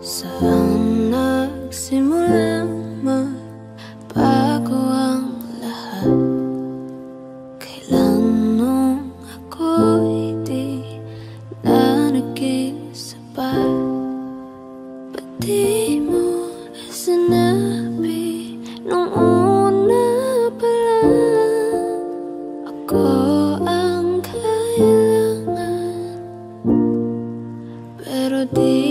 Saan nagsimulang magbago ang lahat? Kailan nung ako'y di na naging sapat? Ba't di mo na sinabi nung una pa lang ako ang kailangan, pero di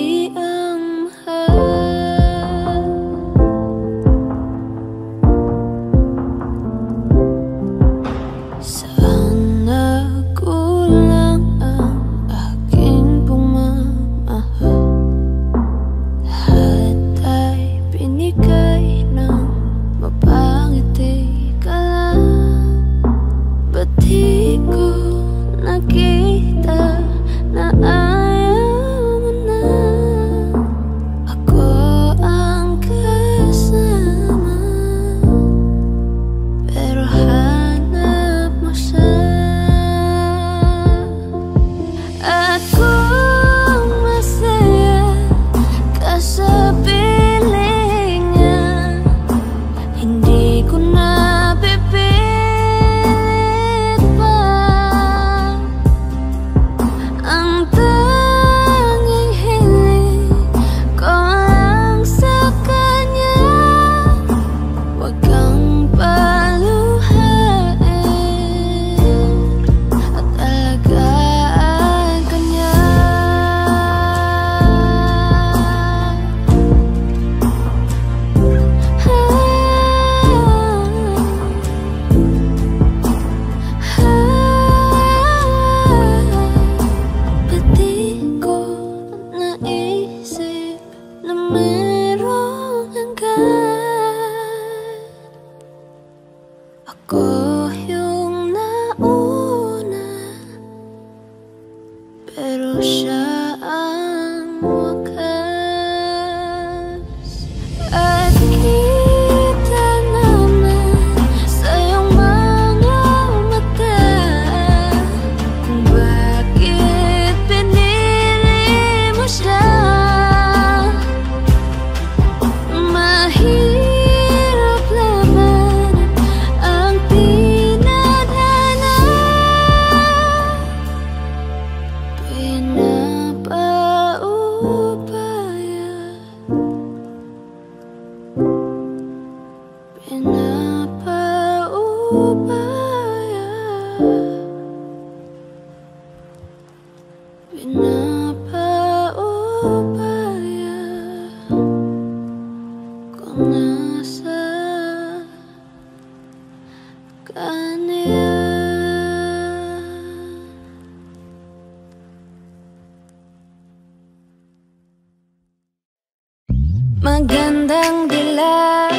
magandang dilag,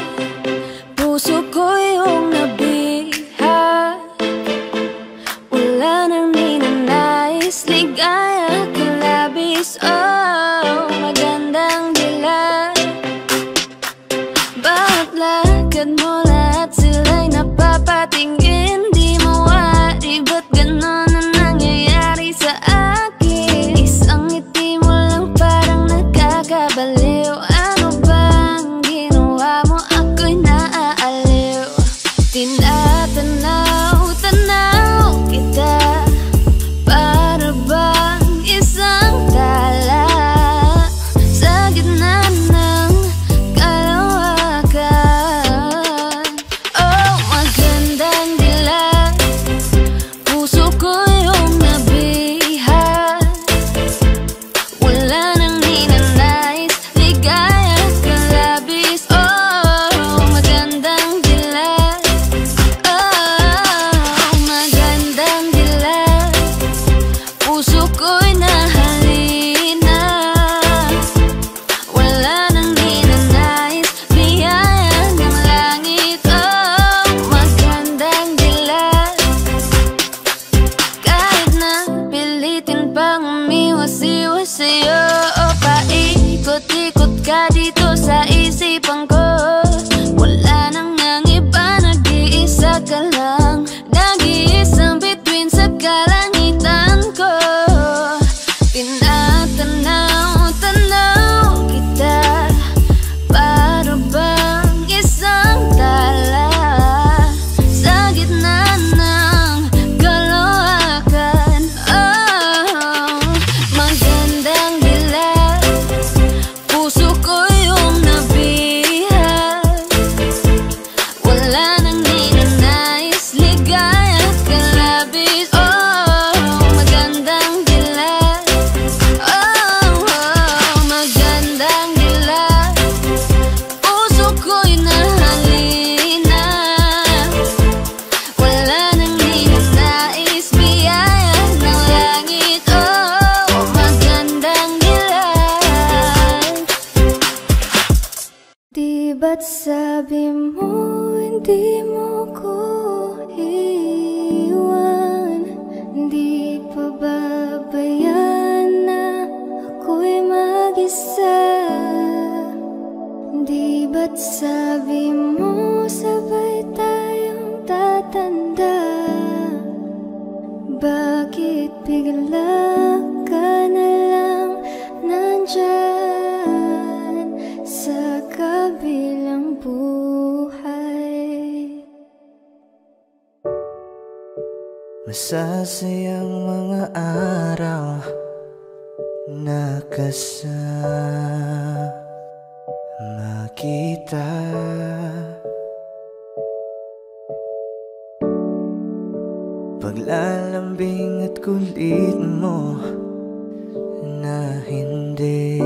puso ko yung nabiha. Wala nang ninanais, ligaya ka labis. Oh, magandang dilag, bawat lakad mo lahat sila'y napapatingin. Di mawari, ba't ganon ang nangyayari sa akin? Isang ngiti mo lang parang nakakabaliw. Tinatanaw kita para bang isang tala sa gitna ng kalawakan. Oh, magandang dilag, puso ko yung nabihan. Wala nang ninanais, ligaya ka labis. Oh, magandang dilag, puso ko'y nahalina. Wala nang ninanais, biyaya ng langit. Oh, magandang dilag, kahit na pilitin pang umiwas-iwas sa'yo. O paikot-ikot ka dito sa isipan ko. Wala nang ang iba, nag-iisa ka lang. Nag-iisang bituin sa kalangitan ko. Tinatanaw-tanaw kita ba't sabi mo hindi mo ko iwan? Di pa babayaan na ako'y mag-isa? Di ba't sabi mo sabay tayong tatanda? Bakit bigla ka na lang nandyan sa kabilang buhay? Masasayang mga araw na kasama kita. Paglalambing at kulit mo na hindi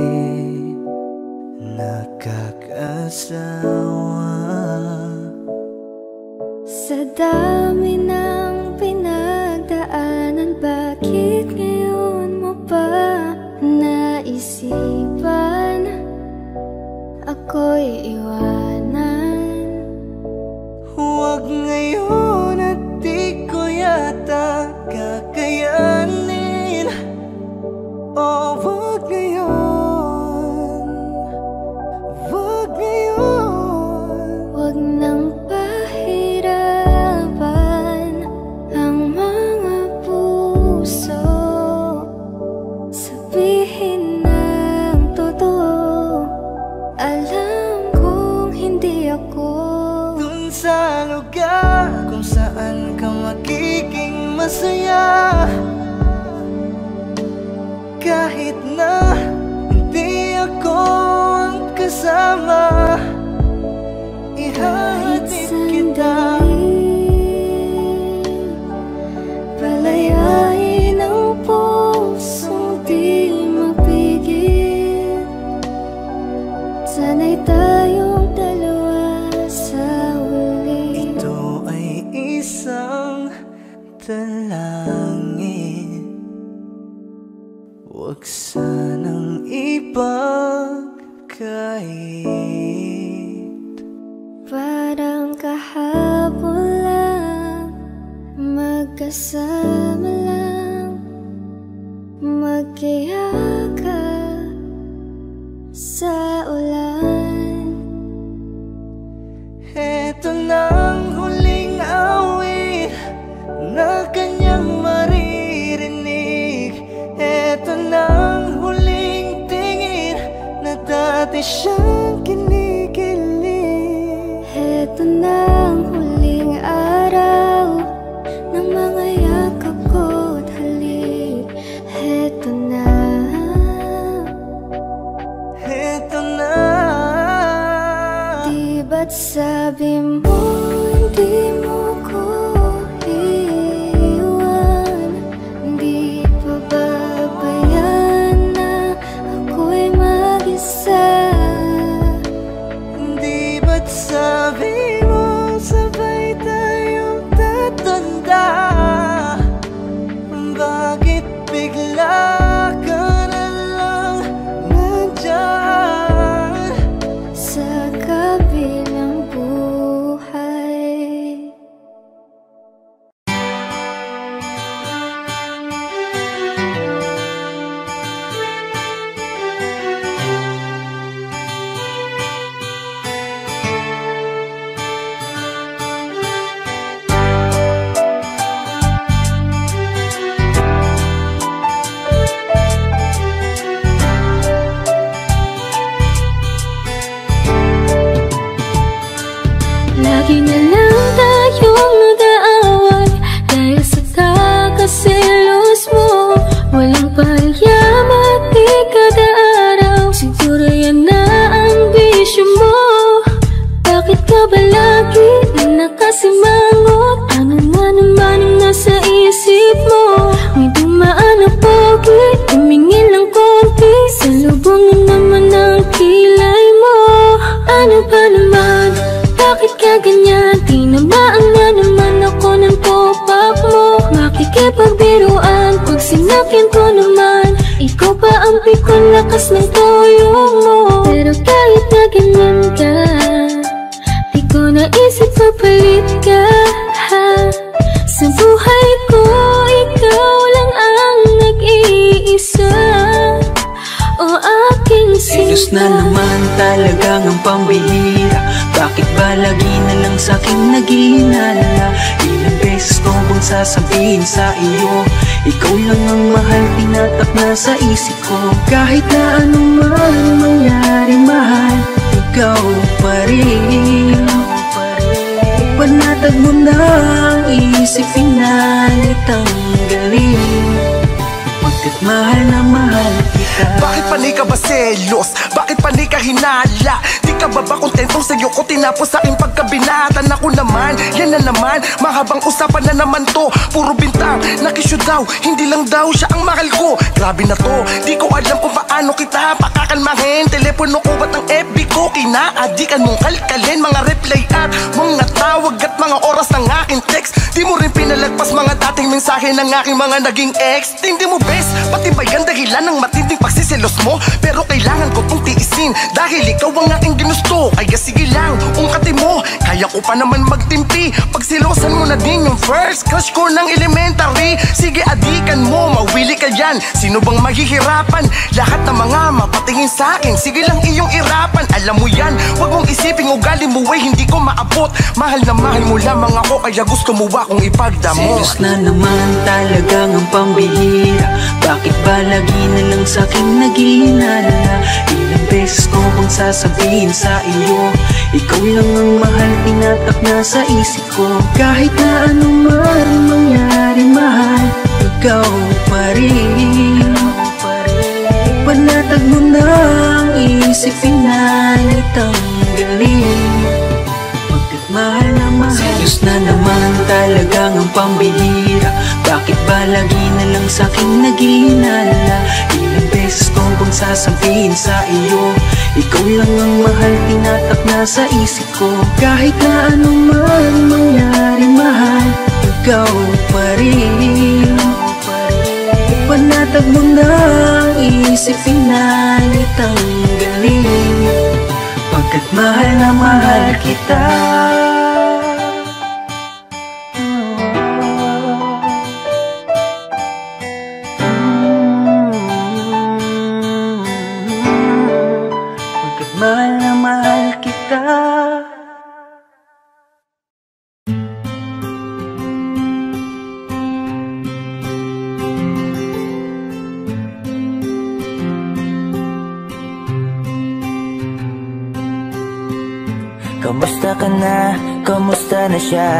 nakakasawa. Sa dami ng pinagdaanan, bakit ngayon mo pa naisipan ako'y iwanan? Huwag ngayon at di ko yata kakayanin. Oh, huwag ngayon, huwag ngayon. Huwag nang pahirapan ang mga puso. Sabihin ng totoo, alam kong hindi ako Dun sa lugar kung saan ka magiging masaya. Kahit na hindi ako ang kasama, ihahatid kita. Palayain ang pusong di mapigil. Sana'y tayong dalawa sa huli. Ito ay isang dalangin, huwag sanang ipagkait. Parang kahapon lang, magkasama lang, magkayakap sa ulan. Eto nang huling awit na kanyang maririnig. Eto nang huling tingin na dati siyang kinikilig. Eto na ang huling araw ng mga yakap ko't halik. Eto na. Eto na. Di ba't sabi mo hindi mo ko iwan? Di pa babayaan na ako'y mag-isa? Di ba't sabi mo sabay tayong tatanda? Bakit bigla ka na lang nandyan Sa kabilang buhay? Lagi na lang tayong nag-aaway dahil sa kakaselos mo. Walang palyama at di kada araw, siguro yan na ang bisyo mo. Bakit ka ba lagi nakasimangot? Ano na naman ang nasa isip mo? May dumaan na pogi, tumingin ng konti, salubong na naman ang kilay mo. Ano ba naman? Bakit ka ganyan? Tinamaan na naman ako ng pop-up mo. Makikipagbiruan pag sinakyan ko naman, ikaw pa ang pikon lakas ng toyo mo. Pero kahit na ganyan ka, Selos na naman talagang ang pambihira. Bakit ba lagi na lang sa'king naghihinala? Ilang beses ko bang sasabihin sa iyo, ikaw lang ang mahal, tinatak na sa isip ko. Kahit na anuman mangyari mahal, ikaw pa rin. Panatag mo na ang isip, pinalit ang galing. Pagkat mahal na mahal kita. Bakit panay ka ba selos? Bakit panay ka hinala? Di ka ba kontentong sa'yo ko tinapos sa aking pagkabinatan? Ako naman, yan na naman, mahabang usapan na naman to. Puro bintang, nakisyo daw, hindi lang daw siya ang mahal ko. Grabe na to, di ko alam kung paano kita pakakalmahin. Telepono ko ba't ang FB ko kinaadikan mong kalkalin? Mga reply at mga tawag at mga oras ng aking text. Di mo rin pinalagpas mga dating mensahe ng aking mga naging ex. Hindi mo best, pati ba yan dahilan ng matinding pagsiselos mo? Pero kailangan ko tong tiisin dahil ikaw ang aking ginusto. Kaya sige lang, ungkatin mo, kaya ko pa naman magtimpi. Pagsilosan mo na din yung first crush ko ng elementary. Sige adikan mo, mawili ka yan. Sino bang mahihirapan? Lahat ng mga mapatingin sa akin, sige lang iyong irapan. Alam mo yan, wag mong isiping ugali mo ay hindi ko maabot. Mahal na mahal mo lamang ako, kaya gusto mo akong ipagdamot. Selos na naman talagang ang pambihira. Bakit ba lagi na lang sa'king naghihinala? Ilang beses ko bang sasabihin sa iyo, ikaw lang ang mahal, tinatak na sa isip ko. Kahit na anuman mangyari mahal, ikaw pa rin. Panatag mo na ang isip, pinalit ang galing. Pagkat mahal na mahal. Selos na naman talagang ang pambihira. Bakit ba lagi na lang sa'king naghihinala? Ilang beses ko bang sasabihin sa iyo, ikaw lang ang mahal, tinatak na sa isip ko. Kahit na anuman mangyari mahal, ikaw pa rin. Panatag mo na ang isip, pinalit ang galing. Pagkat mahal na mahal kita. Pagkat mahal na mahal kita. Kamusta ka na? Kamusta na siya?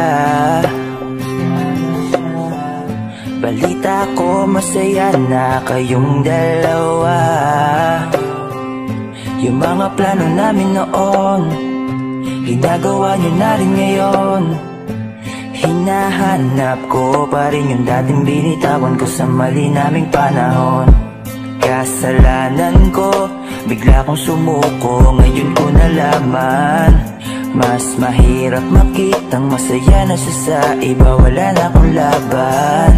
Balita ko masaya na kayong dalawa. Yung mga plano namin noon, ginagawa niyo na rin ngayon. Hinahanap ko pa rin yung dating binitawan ko sa mali naming panahon. Kasalanan ko, bigla kong sumuko, ngayon ko nalaman. Mas mahirap makitang masaya na siya sa iba, wala na akong laban.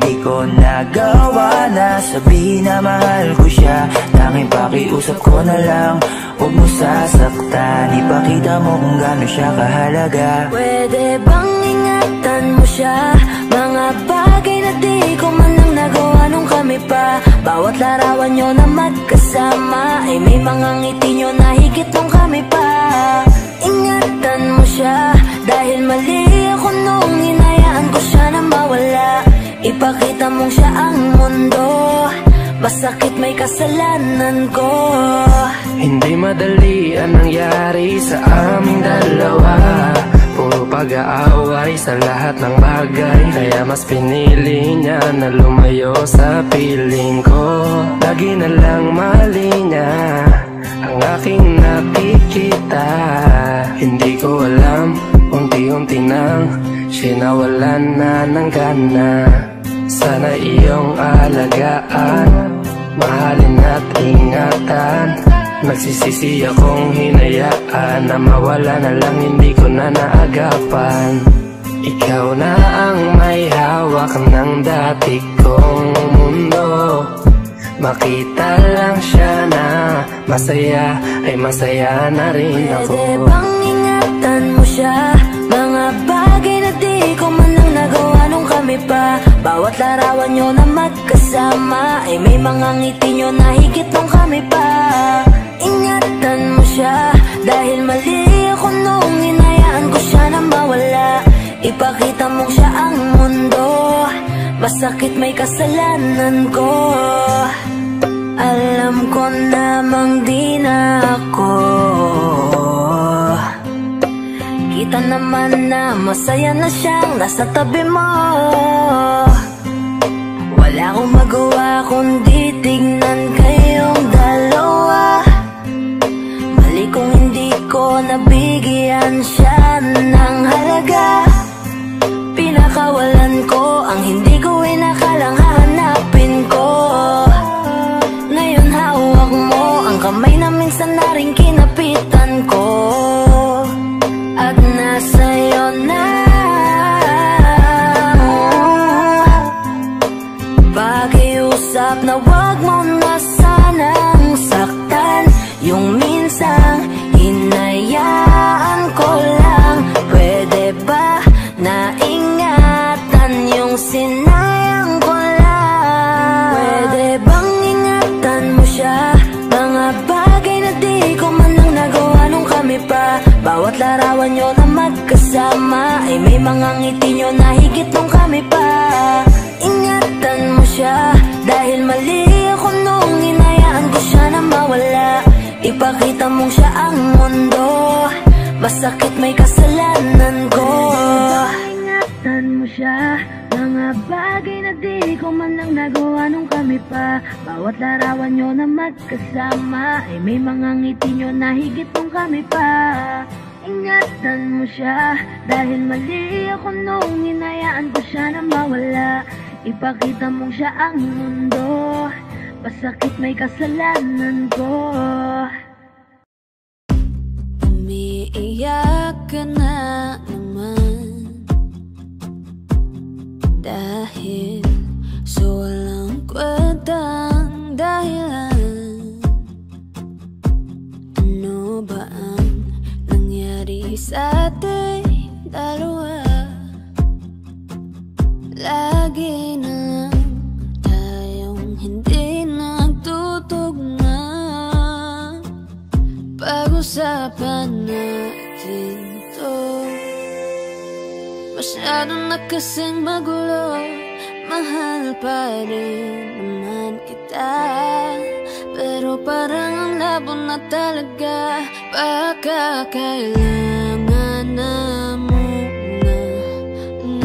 Di ko nagawa na sabihin na mahal ko siya. Tanging pakiusap ko na lang, huwag mo sasaktan. Ipakita mo kung gaano siya kahalaga. Pwede bang ingatan mo siya? Mga bagay na di ko man lang nagawa nung kami pa. Bawat larawan nyo na magkasama, ay may mga ngiti nyo na higit nung kami pa. Ingatan mo siya, dahil mali ako nung hinayaan ko siya na mawala. Ipakita mong siya ang mundo, masakit may kasalanan ko. Hindi madali ang nangyari sa aming dalawa. Puro pag-aaway sa lahat ng bagay, kaya mas pinili niya na lumayo sa piling ko. Lagi na lang mali niya ang aking nakikita. Hindi ko alam, unti-unti nang siya nawalan na ng gana. Sana iyong alagaan, mahalin at ingatan. Nagsisisi akong hinayaan na mawala na lang, hindi ko na naagapan. Ikaw na ang may hawak ng dati kong mundo. Makita lang siya na masaya, ay masaya na rin ako. Pwede bang ingatan mo siya? Mga bagay na di ko man lang nagawa nung kami pa. Bawat larawan nyo na magkasama, ay may mga ngiti nyo na higit nung kami pa. siya, dahil mali ako nung hinayaan ko siya na mawala. Ipakita mo siya ang mundo, masakit may kasalanan ko. Alam ko namang di na ako. Kita naman na masaya na siyang nasa tabi mo. Wala akong magawa kundi tignan kayong dalawa. Mali kung hindi ko nabigyan siya ng halaga. Pinakawalan ko ang hindi ko inakalang hahanapin ko. Ngayon hawak mo ang kamay na minsan na rin kinapitan ko. At nasa'yo na. Pakiusap na wag mo na sanang saktan. Yung minsang hinayaan ko lang. Pwede ba na ingatan yung sinayang ko lang? Pwede bang ingatan mo siya? Mga bagay na di ko man lang nagawa nung kami pa. Bawat larawan nyo na magkasama ay may mga ngiti nyo na higit nung kami pa. Ingatan mo siya, dahil mali ako nung hinayaan ko siya na mawala. Ipakita mong siya ang mundo, masakit may kasalanan ko. Ingatan mo siya, mga bagay na di ko man lang nagawa nung kami pa. Bawat larawan nyo na magkasama ay may mga ngiti nyo na higit nung kami pa. Ingatan mo siya, dahil mali ako nung hinayaan ko siya na mawala. Ipakita mong siya ang mundo, masakit may kasalanan ko. Umiiyak ka na naman, dahil sa walang kwentang dahilan. Ano ba ang nangyari sa ating dalawa? Lagi na lang tayong hindi nagtutugma. Pag-usapan natin to. Masyado na kasing magulo. Mahal pa rin naman kita, pero parang ang labo na talaga. Baka kailangan na muna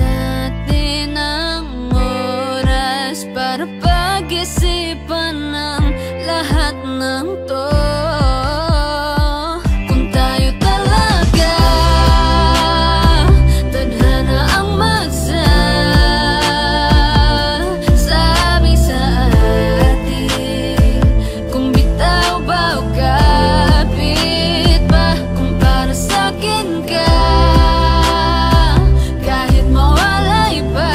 natin ang oras para pag-isipan ng lahat ng to. Kung tayo talaga tadhana ang magsasabi sa atin, kung bitaw ba o kapit ba, kung para sa'kin ka, kahit mawalay pa,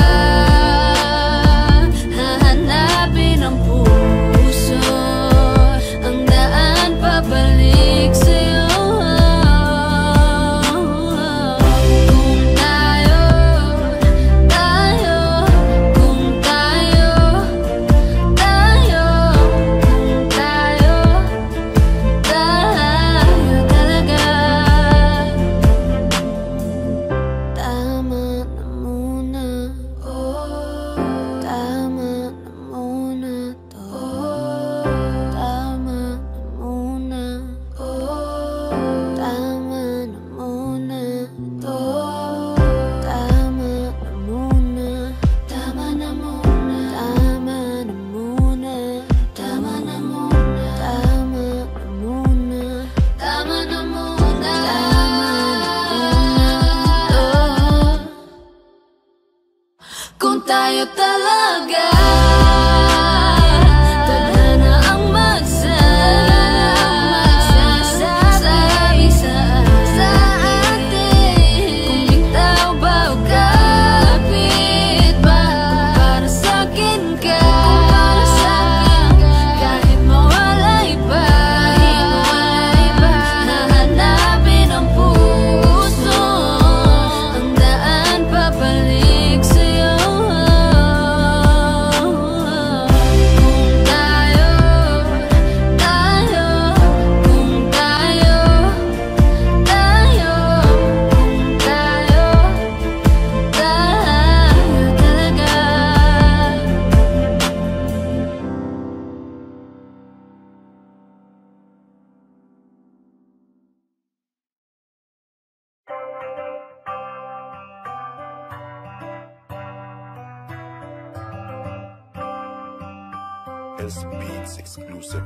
hahanapin ang puso, ang daan pabalik sa'yo. Kung tayo, kung tayo, kung tayo talaga. Tama na muna, tama na muna to. Tama na muna, tama na muna to. Tama na muna, tama na muna, tama na muna, tama na muna, tama na muna, tama na muna, kung tayo talaga tadhana ang magsasabi sa atin, kung bitaw ba o kapit ba, kung para sa'kin ka, kahit mawalay pa, hahanapin ang puso, ang daan pabalik sa'yo. This Beats exclusive.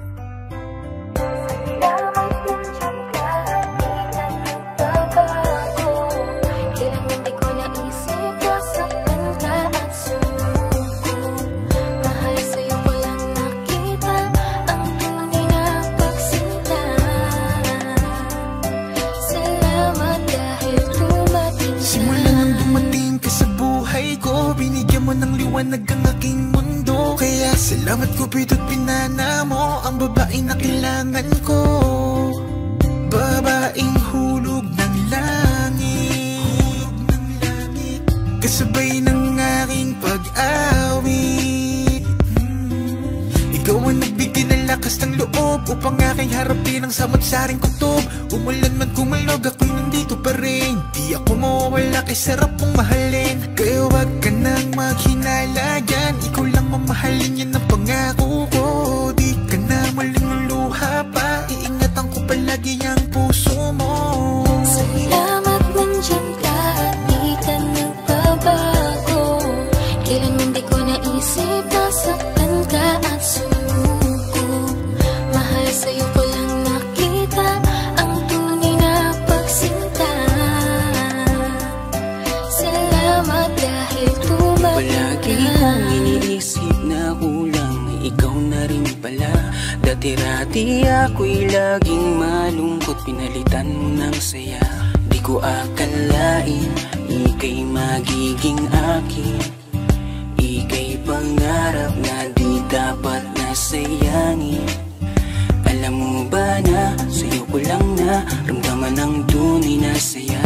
Ng liwanag ang aking mundo, kaya salamat Cupido't pinana mo ang babaeng na kailangan ko. Babaeng hulog ng langit, kasabay ng aking pag-awit. Ikaw ang nagbigay ng lakas ng loob upang aking harapin ang samot-saring kutob. Umulan man kumalog, ako'y nandito pa rin. Di ako mawawala kay sarap mong mahalin. Kaya wag ka nang maghinala dyan, ikaw lang mamahalin, yan ang pangako ko. Di ka na malululuha pa, iingatan ko palagi ang puso mo. Salamat nandiyan ka at di ka nagbabago. Kailanman di ko naisip na saktan ka at sumuko. Mahal sa'yo ko lang nakita ang tunay na pagsinta. Salamat dahil tumating ka. Palagi kong iniisip na kulang ikaw na rin pala. Dati-rati ako'y laging malungkot, pinalitan mo ng saya. Di ko akalain ika'y magiging akin. Ika'y pangarap na di dapat nasayangin. Alam mo ba na sa'yo ko lang na ramdaman ang tunay na saya.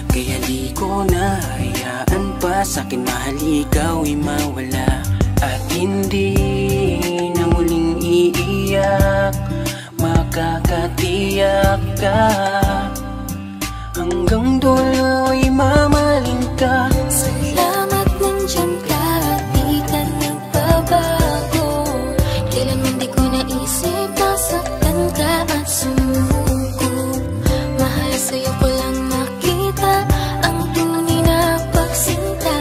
Kaya di ko na hayaan pa sa'kin mahal ikaw'y mawala. At hindi na muling iiyak, makakatiyak ka. Hanggang dulo'y mamahalin ka. Salamat nandiyan ka at di ka nagbabago. Kailanman di ko naisip na saktan ka at sumuko. Mahal sa'yo ko lang nakita ang tunay na pagsinta.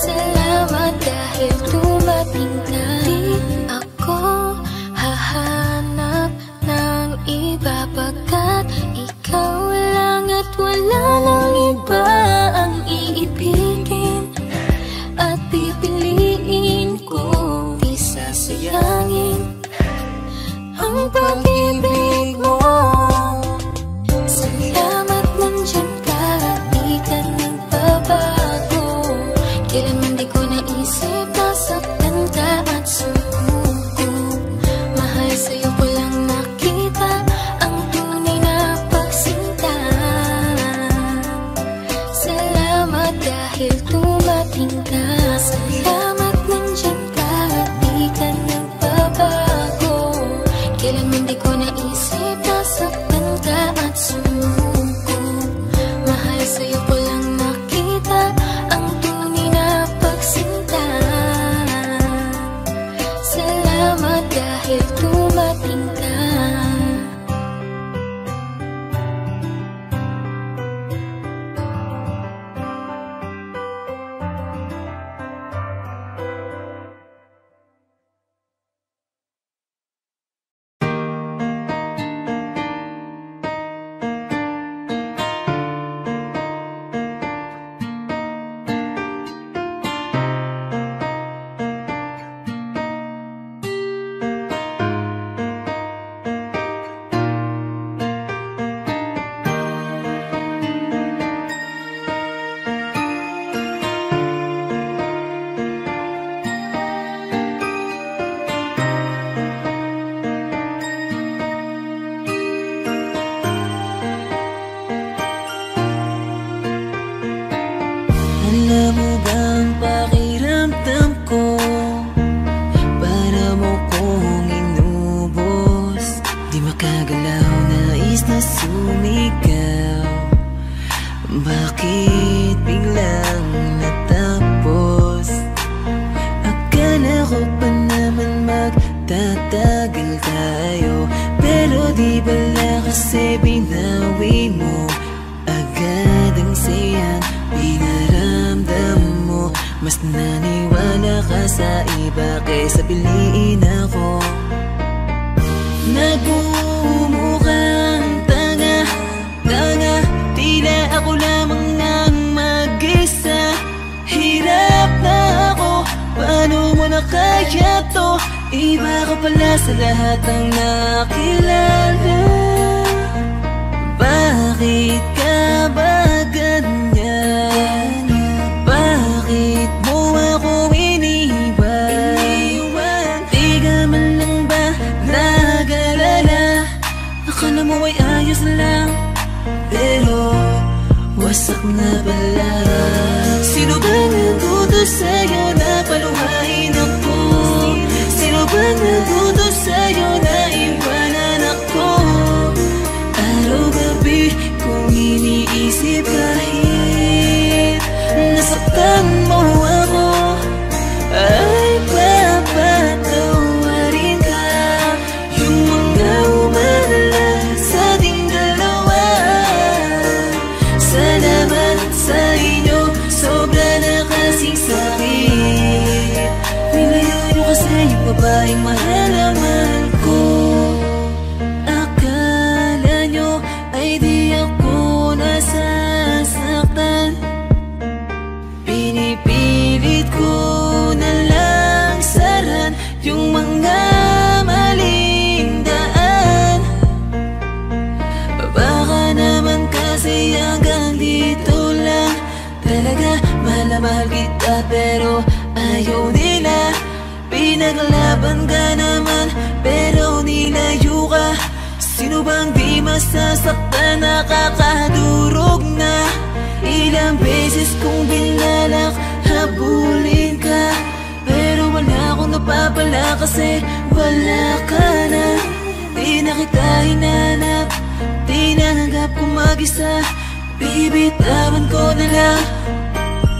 Salamat dahil tumating ka. Di ako hahanap ng iba pagkat ikaw lang at wala nang iba ang iibigin at pipiliin ko. Di sasayangin ang pag-ibig mo. Salamat nandiyan ka at di ka nagbabago. Kailanman di ko naisip na saktan ka at sumuko. Mahal sa'yo ko lang nakita ang tunay na pagsinta. Salamat dahil tumating ka. Salamat nandiyan ka at di ka nagbabago. Kailanman di ko naisip na saktan ka at sumuko. Mahal sa'yo ko lang nakita ang tunay na pagsinta. Salamat dahil tumating ka. Alam mo bang pakiramdam ko? Para mo kong inubos. Di makagalaw, nais na sumigaw. Bakit biglang natapos? Akala ko pa naman magtatagal tayo, pero di bala kasi binawi mo agad ang sayang pinaramdam mo. Mas naniwala ka sa iba kaysa piliin ako. Nagmumukhang tanga, tila ako lamang nang mag-isa. Hirap na ako, paano mo na kaya to? Iba ka pala sa lahat ng nakilala. Bakit ka ba ganyan? Bakit mo ako iniwan? Di ka man lang ba nag-alala? Akala mo ay ayos lang, pero wasak na pala. Sino ba nagutos sa'yo na paluhain ako? Sino ba nagutos sa'yo na iwanan ako? Araw-gabi kung iniisip kahit nasaktan mo ako, ay papatawarin ka. Yung mga umalala sa ating dalawa, salamat sa inyo, sobra na kasing sakit. Nilayo nyo kasi yung babaeng mahal na mahal ko. Akala nyo ay di ako nasasaktan. Pinipilit ko na lang saran yung mga maling daan. Baka naman kasi hanggang dito lang. Talaga mahal na mahal kita pero ayaw nila. Pinaglaban ka naman pero nilayo ka. Sino bang di masasaktan, nakakadurog na? Ilang beses kong binalak habulin ka, pero wala akong napapala kasi wala ka na. Di na kita hinanap, di nanggap kong mag-isa. Bibitawan ko na lang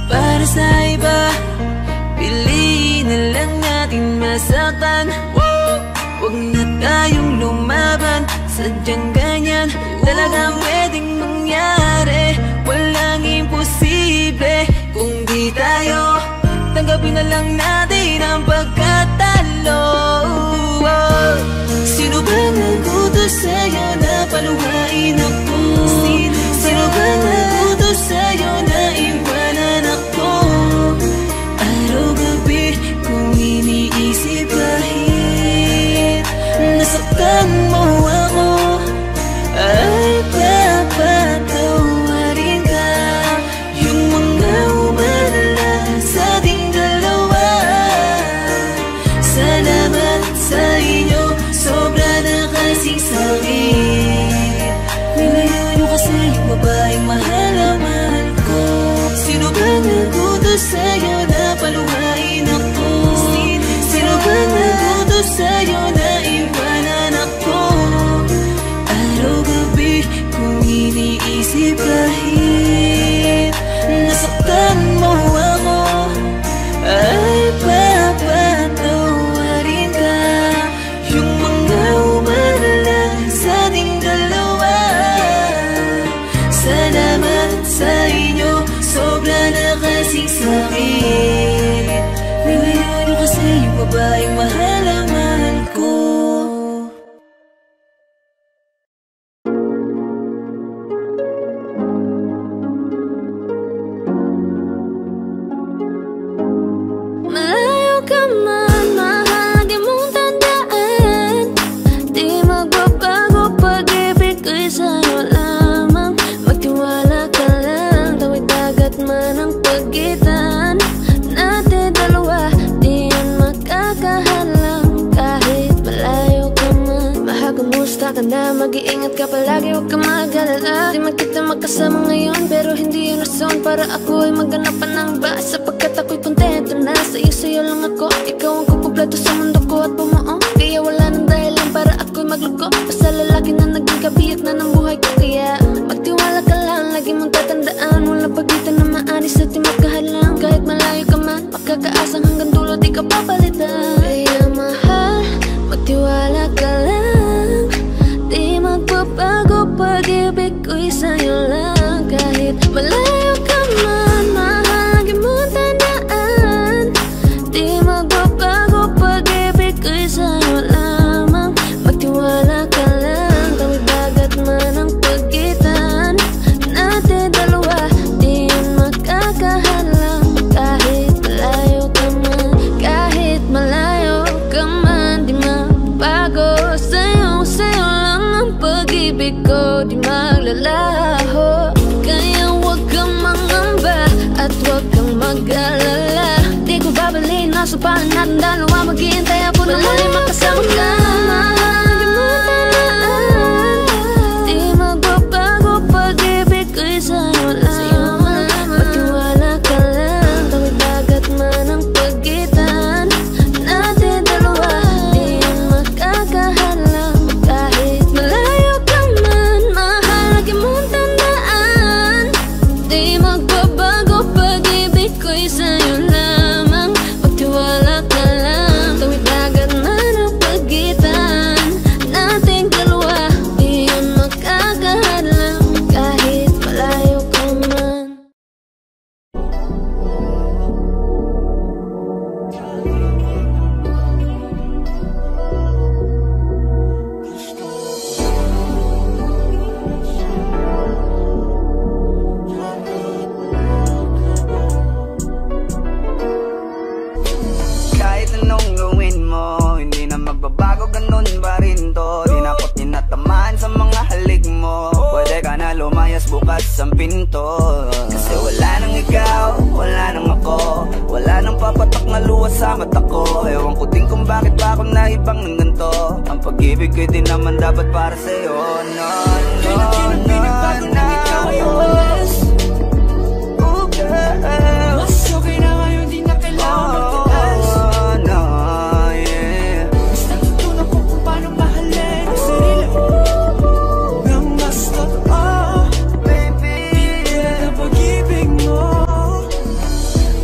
para sa iba. Piliin na lang natin masaktan. Huwag na tayong lumaban, sadyang ganyan talagang pwedeng mangyari. Walang imposible kung di tayo. Tanggapin na lang natin ang pagkatalo. Sino ba nagutos sa'yo na paluhain ako? Sino ba nagutos sa'yo na iwanan ako? Araw-gabi kung iniisip kahit nasaktan mo ako, ay papatawarin ka. Yung mga umalala sa ating dalawa, salamat sa inyo, sobra na kasing sakit. Nilayo nyo kasi yung babaeng mahal na mahal ko. Sino ba nagutos sa'yo na paluhain ako? Sino ba nagutos sa'yo na iwanan ako? Araw-gabi kung iniisip kahit nasaktan mo ako, ay papatawarin ka. Yung mga umalala sa ating dalawa, salamat sa inyo, sobra na kasing sakit. Nilayo nyo kasi yung babaeng mahal na mahal ko. Malayo ka man, mahal, di mong tandaan. Di magbabago, pag-ibig ko'y sa'yo lamang. Magtiwala ka lang, tawid dagat man ang pagitan natin dalawa, di yan makakahalang. Kahit malayo ka man, mahal, kumusta ka na? Mag-iingat ka palagi, huwag ka mag-alala. Di man kita magkasama ngayon, pero hindi yun rason para ako ay maghanap pa ng iba. Sapagkat ako'y kontento na sa'yo lang ako. Ikaw ang kukumpleto sa mundo ko at bumuo. Kaya wala nang dahilan para ako'y magluko. Basta lalaki na naging kabiyak na ng buhay ko. Kaya magtiwala ka lang, lagi mong tatandaan. Walang pagitan na maanis at di magkahalang. Kahit malayo ka man, makakaasang hanggang dulo di ka papalitan. Kaya mahal, magtiwala ka lang. Di magbabago, pag-ibig ko'y sa'yo lang. Kahit malayo ka man, mahal, lagi mong tandaan. Di magbabago, pag-ibig laho. Kaya huwag kang mangamba at huwag kang mag-alala. Di ko babaliin na supahan natin dalawa, maghihintay ako na muli makasama ka. Mahal mo tamaan, di magbabago pag-ibig ko'y sa'yo lamang. Magtiwala ka lang, tawid dagat man ang pagitan natin dalawa, di yan magkakahalang. Kahit malayo ka man, mahal, lagi mong tandaan, di magbabago pag-ibig ko'y sa'yo lamang. Magtiwala ka lang, tawid dagat man ang pagitan nating dalawa, di yan magkakahalang. Kahit malayo ka man. Kahit anong gawin mo, hindi na magbabago, ganun pa rin to. Di na ako tinatamaan sa mga halik mo. Pwede ka na lumayas, bukas ang pinto. Kasi wala nang ikaw, wala nang ako, wala nang papatak na luwas sa mata ko. Ewan ko din kung bakit pa ako naibang ng ganito. Ang pag-ibig ko'y di naman dapat para sa'yo. No, no, no, no. Ikaw ay umalis. Oh, girl. Mas okay na ngayon, di na kailangan magtiis. Oh, no, yeah. Mas natutunan ko kung paano mahalin ang sarili nang mas totoo. Baby, Tulad ng pag-ibig mo.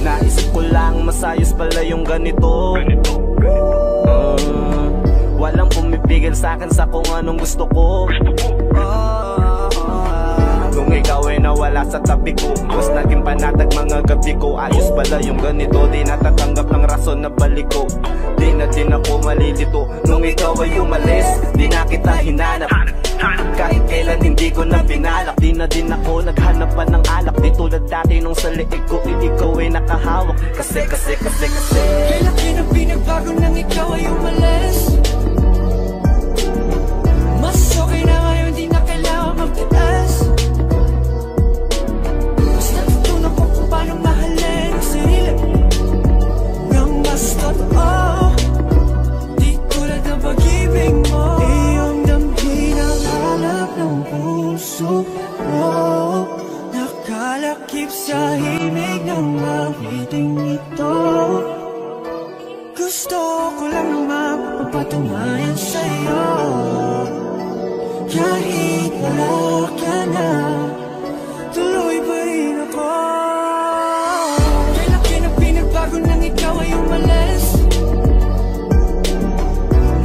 Naisip ko lang masayos pala yung ganito. Walang pumipigil sa'kin sa kung anong gusto ko. Kung ikaw ay nawala sa tabi ko, mas naging panatag mga gabi ko. Ayos pala yung ganito, di natatanggap ng rason na balik ko. Di na din ako malilito nung ikaw ay umalis, di na kita hinanap. Kahit kailan hindi ko na pinalak, di na din ako naghanap pa ng alak. Di tulad dati nung sa liig ko, ikaw ay nakahawak. Kasi Kay laki ng pinagbago nang ikaw ay umalis. Mas okay na ngayon, di na kailangan magtiis. Mas natutunan ko kung paano mahalin ang sarili nang mas totoo. Di tulad ng pag-ibig mo. Iyong damhin ang hanap ng puso mo. Nakalakip sa himig ng awiting ito. Gusto ko lang naman mapatunayan sa'yo. Kahit wala ka na, tuloy pa rin ako. Kay laki ng pinagbago nang ikaw ay umalis.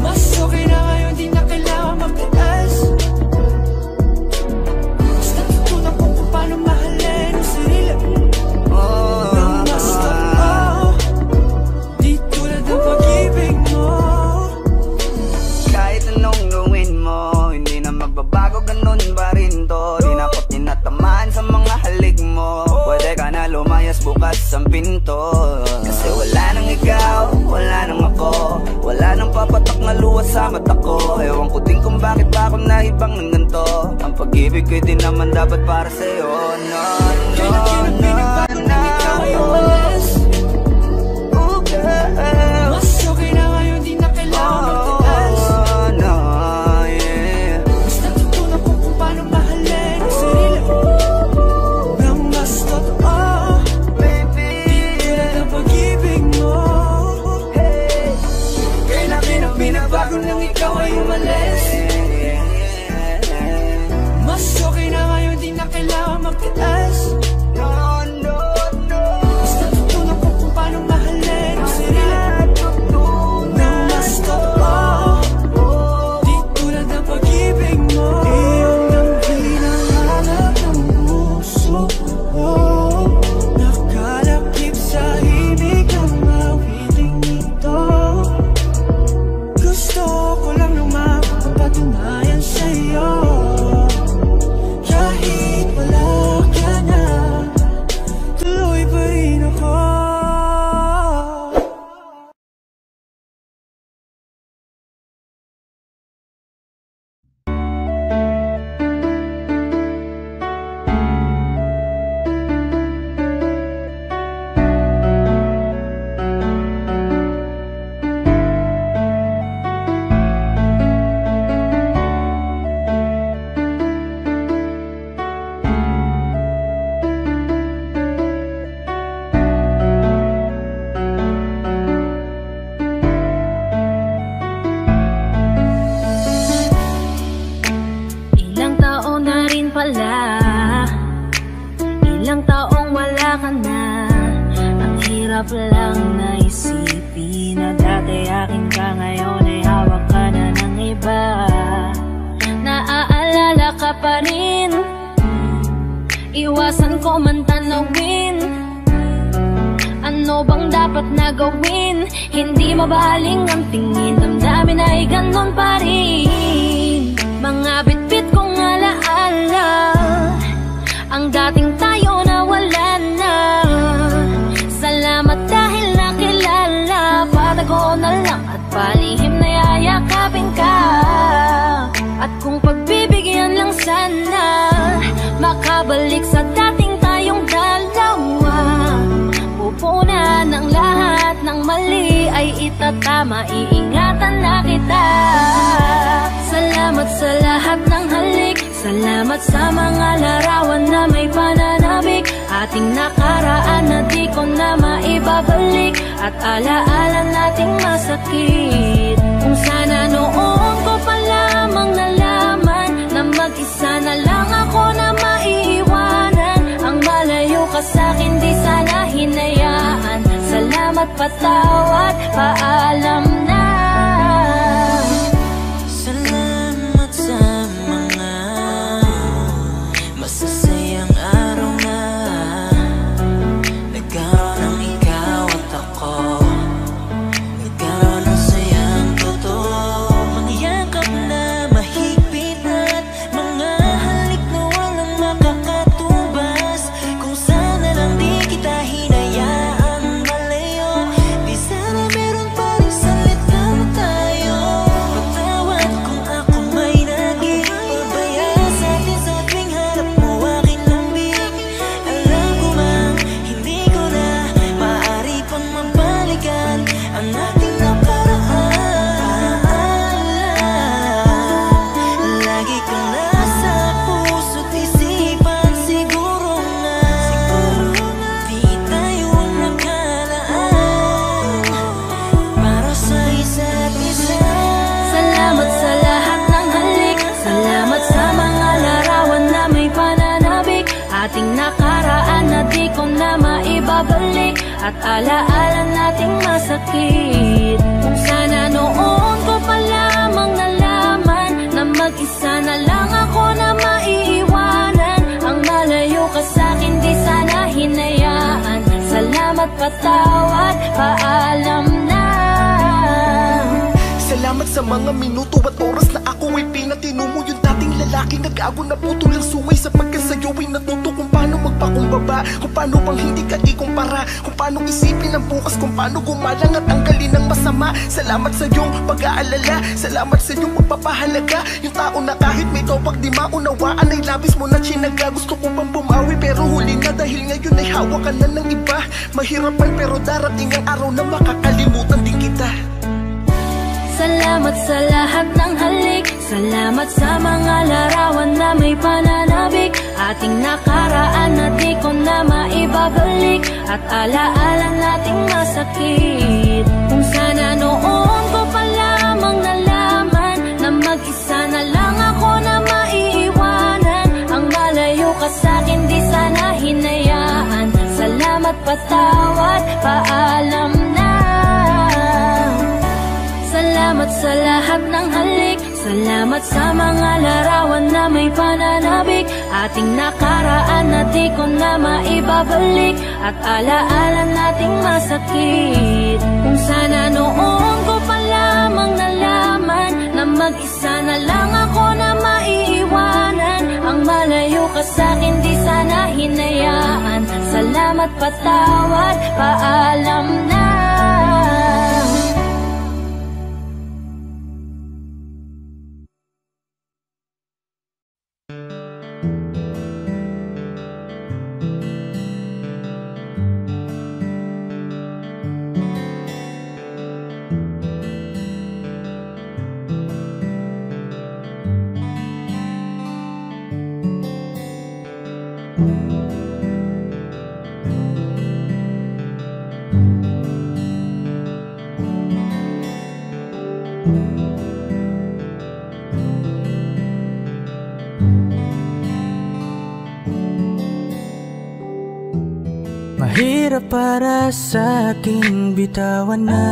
Mas okay na ngayon, di na kailangan magtiis. Mas natutunan ko kung paano mahalin ang sarili nang mas totoo. Di tulad ng pag-ibig mo. kahit anong gawin mo, hindi na magbabago, ganun pa rin to. Di na ako tinatamaan sa mga halik mo. Pwede ka na lumayas, bukas ang pinto. Kasi wala nang ikaw, wala nang ako, wala nang papatak na luwas sa mata ko. Ewan ko din kung bakit pa ako naibang ng ganito. Ang pag-ibig ko'y di naman dapat para sa'yo. No, no, no, no. Ikaw ay umalis. Oh, girl. Mas okay na ngayon, di na kailangan magtiis. Oh, no, yeah. Mas natutunan ko kung paano mahalin ang sarili nang mas totoo. Baby, Tulad ng pag-ibig mo. Kay laki ng binabago nang ikaw ay umalis. Mas okay na ngayon, di na kailangan magtiis. no, no, no. Mas natutunan ko kung paano mahalin ang sarili nang mas totoo. Di tulad ng pag-ibig mo. Iyong damhin ang hanap ng puso ko. Nakalakip sa himig ng awiting ito. Gusto ko lang naman mapatunayan sa'yo. Kahit wala ka ko man tanawin, ano bang dapat na gawin? Hindi mabaling ang tingin, damdamin ay ganon pa rin. Mga bitbit kong alaala, ang dating tayo na wala na. Salamat dahil nakilala, patago na lang at palihim na yayakapin ka. At kung pagbibigyan lang sana, makabalik sa dating tayong dalawa. Pupunan ng lahat ng mali ay itatama, iingatan na kita. Salamat sa lahat ng halik, salamat sa mga larawan na may pananabik. Ating nakaraan na di ko na maibabalik, at alaala nating masakit. Kung sana noon ko pa lamang nalaman na mag-isa na lang ako na maiiwanan. Ang malayo ka sa'kin di sana hinayaan. Salamat, patawad, paalam na. Salamat sa mga masasayang araw na nagkaroon ng ikaw at ako. Nagkaroon ng sayang totoo, mga yakap na mahigpit at mga halik na walang makakatubas. Kung sana lang di kita hinayaan malayo, di sana meron pa rin salita na tayo. Patawad kung ako may naging pabaya sa atin sa tuwing harap mo aking lambing. Alam ko mang hindi ko na maaari pang mabalikan ang ating nakaraan. Lagi kang nasa puso't isipan, siguro nga di tayo nakalaan para sa isa't isa. Salamat sa lahat ng halik, salamat sa mga larawan na may pananabik. Ating nakaraan na di ko na maibabalik, at alaala nating masakit. Kung sana noon ko pa lamang nalaman na mag-isa na lang ako na maiiwanan. Ang malayo ka sa'kin di sana hinayaan. Salamat, patawad, paalam na. Salamat sa mga minuto at oras na ako ay pinatino mo. Yung dating lalaki nag-ago na putol ang suway, sapagkat sa'yo ay natuto kung paano magpakumbaba, kung paano bang hindi ka ikumpara, kung paano isipin ang bukas, kung paano gumalang at tanggalin ang masama. Salamat sa iyong pag-aalala, salamat sa iyong pagpapahalaga. Yung tao na kahit may topak di maunawaan ay labis mo na chinaga. Gusto ko bang bumawi pero huli na, dahil ngayon ay hawakan na ng iba. Mahirap man pero darating ang araw na makakalimutan din kita. Salamat sa lahat ng halik, salamat sa mga larawan na may pananabik. Ating nakaraan na di ko na maibabalik, at alaala nating masakit. Kung sana noon ko pa lamang nalaman na mag-isa na lang ako na maiiwanan. Ang malayo ka sa'kin di sana hinayaan. Salamat, patawad, paalam na. Salamat sa lahat ng halik, salamat sa mga larawan na may pananabik. Ating nakaraan na di ko na maibabalik, at alaala nating masakit. Kung sana noon ko pa lamang nalaman na mag-isa na lang ako na maiiwanan. Ang malayo ka sa'kin di sana hinayaan. Salamat, patawad, paalam na. Mahirap para sa aking bitawan na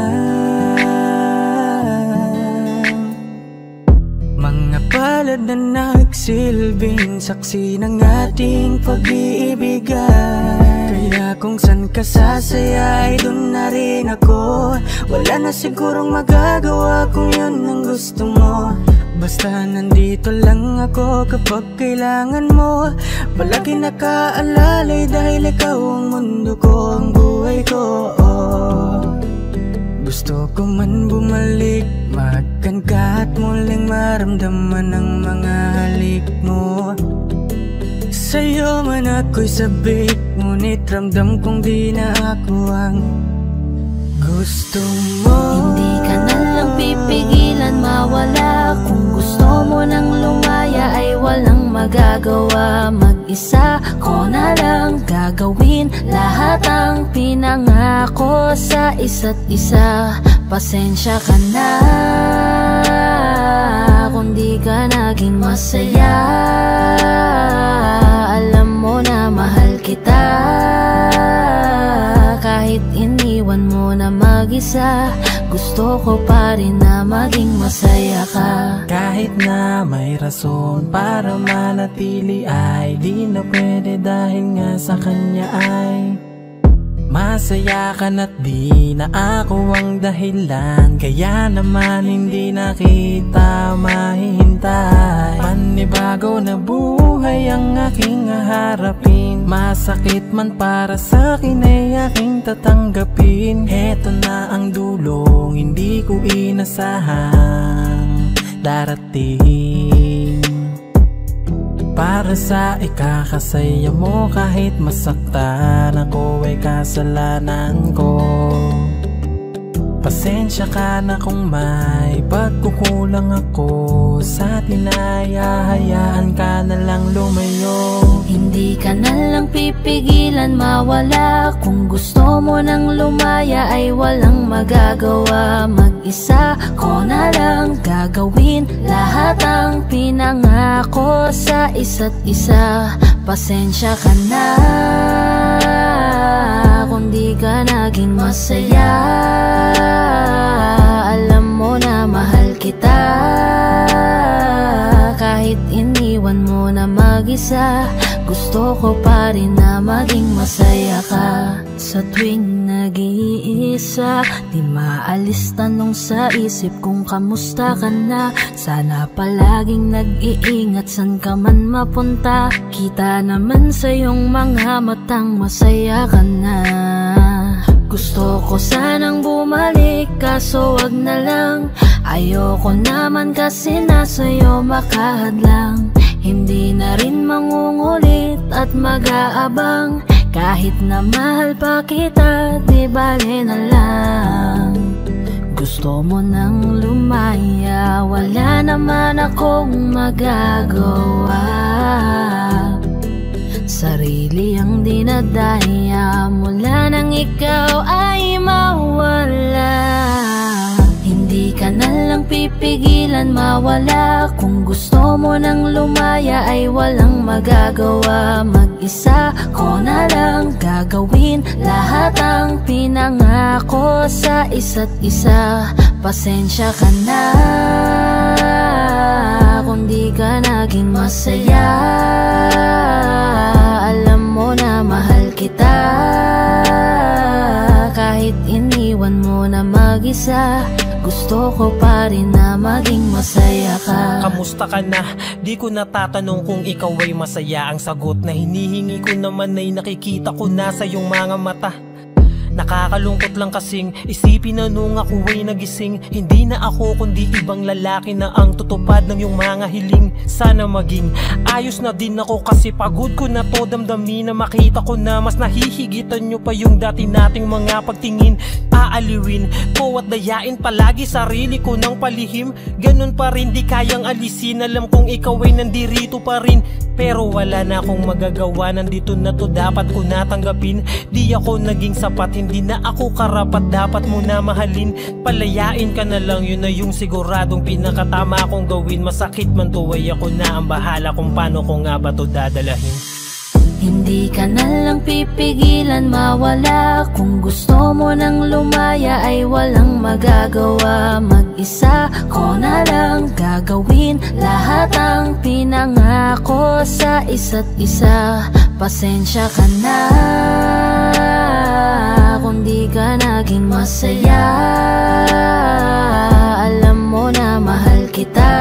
mga pala palad na nagsilbing saksi ng ating pag-iibigan. Kaya kung san ka sasaya ay dun na rin ako. Wala na sigurong magagawa kung yun ang gusto mo. Basta nandito lang ako kapag kailangan mo. Palagi nakaalalay dahil ikaw ang mundo ko, ang buhay ko. Gusto ko man bumalik, makan ka at muling maramdaman ang mga halik mo. Sa'yo man ako'y sabik, ngunit ramdam kong di na ako ang gusto mo. Hindi ka na lang pipigilan mawala. Kung gusto mo nang lumaya ay walang magagawa. Mag-isa ko na lang gagawin lahat ang pinangako sa isa't isa. Pasensya ka na kung di ka naging masaya. Alam mo na mahal kita, kahit iniwan mo na mag-isa. Gusto ko pa rin na maging masaya ka. Kahit na may rason para manatili ay di na pwede dahil nga sa kanya ay masaya ka na't di na ako ang dahilan. Kaya naman hindi na kita mahihintay. Panibago na buhay ang aking haharapin. Masakit man para sa'kin ay aking tatanggapin. Heto na ang dulong hindi ko inasahang darating. Para sa ikakasaya mo kahit masaktan ako ay kasalanan ko. Pasensya ka na kung may pagkukulang ako sa tinaya. Hayaan ka na lang lumayo. Hindi ka na lang pipigilan mawala. Kung gusto mo nang lumaya ay walang magagawa. Mag-isa ko na lang gagawin lahat ang pinangako sa isa't isa. Pasensya ka na kung di ka naging masaya. Alam mo na mahal kita, kahit iniwan mo na mag-isa. Gusto ko pa rin na maging masaya ka. Sa tuwing nag-iisa, di maalis tanong sa isip kung kamusta ka na. Sana palaging nag-iingat san ka man mapunta. Kita naman sa iyong mga matang masaya ka na. Gusto ko sanang bumalik kaso wag na lang. Ayoko naman kasi nasa'yo makahadlang. Hindi na rin mangungulit at mag-aabang. Kahit na mahal pa kita, di bale na lang. Gusto mo nang lumaya, wala naman akong magagawa. Sarili ang dinadaya mula nang ikaw ay mawala. Hindi ka na lang pipigilan mawala. Kung gusto mo nang lumaya ay walang magagawa. Mag-isa ko na lang gagawin lahat ang pinangako sa isa't isa. Pasensya ka na kung di ka naging masaya. Alam mo na mahal kita, kahit iniwan mo na mag-isa. Gusto ko pa rin na maging masaya ka. Kamusta ka na? Di ko natatanong kung ikaw ay masaya. Ang sagot na hinihingi ko naman ay nakikita ko na sa iyong mga mata. Nakakalungkot lang kasing isipin na nung ako ay nagising, hindi na ako kundi ibang lalaki na ang tutupad ng iyong mga hiling. Sana maging ayos na din ako kasi pagod ko na to damdamin. Na makita ko na mas nahihigitan nyo pa yung dati nating mga pagtingin. Aaliwin ko at dayain palagi sarili ko ng palihim. Ganun pa rin di kayang alisin. Alam kong ikaw ay nandirito pa rin, pero wala na akong magagawa. Nandito na to, dapat ko natanggapin. Di ako naging sapat, hindi na ako karapat. Dapat mo na mahalin, palayain ka na lang. Yun na yung siguradong pinakatama kong gawin. Masakit man to ay ako na ang bahala kung paano ko nga ba to dadalahin. Hindi ka na lang pipigilan mawala. Kung gusto mo nang lumaya ay walang magagawa. Mag-isa ko na lang gagawin lahat ang pinangako sa isa't isa. Pasensya ka na kung di ka naging masaya. Alam mo na mahal kita,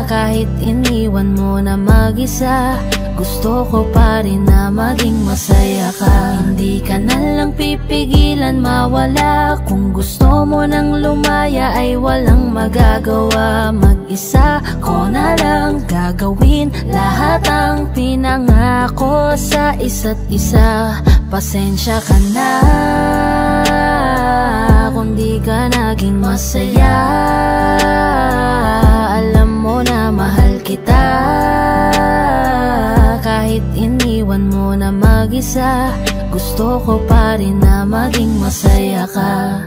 kahit iniwan mo na mag-isa. Gusto ko pa rin na maging masaya ka. Hindi ka na lang pipigilan mawala. Kung gusto mo nang lumaya ay walang magagawa. Mag-isa ko na lang gagawin lahat ang pinangako sa isa't isa. Pasensya ka na kung di ka naging masaya. Alam mo na mahal kita, kahit iniwan mo na mag-isa. Gusto ko pa rin na maging masaya ka.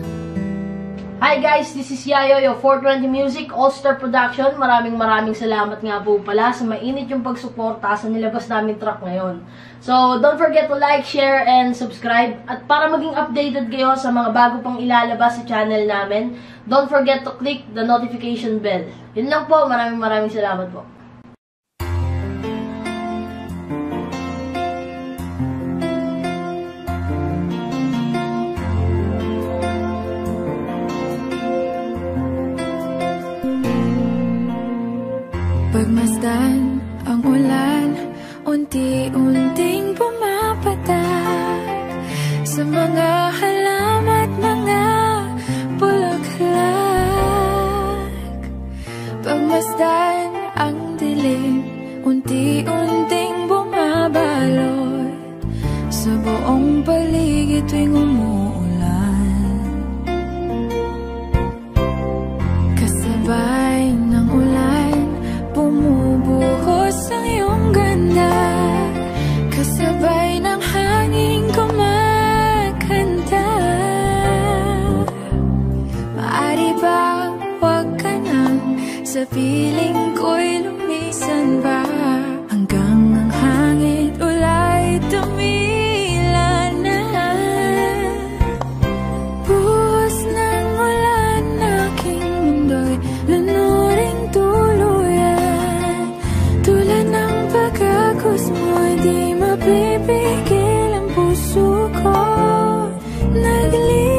Hi guys, this is Yayo, your 420 Music, All-Star Production. Maraming salamat nga po pala sa mainit yung pagsuporta sa nilabas namin track ngayon. So, don't forget to like, share, and subscribe. At para maging updated kayo sa mga bago pang ilalabas sa channel namin, don't forget to click the notification bell. Yun lang po, maraming salamat po. Pagmasdan ang ulan, unti-unting pumapatak sa mga halaman at mga bulaklak. Pagmasdan ang dilim, unti-unting bumabalot sa buong paligid tuwing umuulan. Kasabay ng ulan, bumubuhos ang iyong ganda. Kasabay ng hangin kumakanta. Maaari bang huwag ka nang sa piling ko'y lumisan ba? Hanggang ang hangin ulay tumila na. Buhos ng ulan, aking mundo'y lunuring tuluyan. Tulad ng pagkagos mo, di mapipigil ang puso ko. Nagliliyab,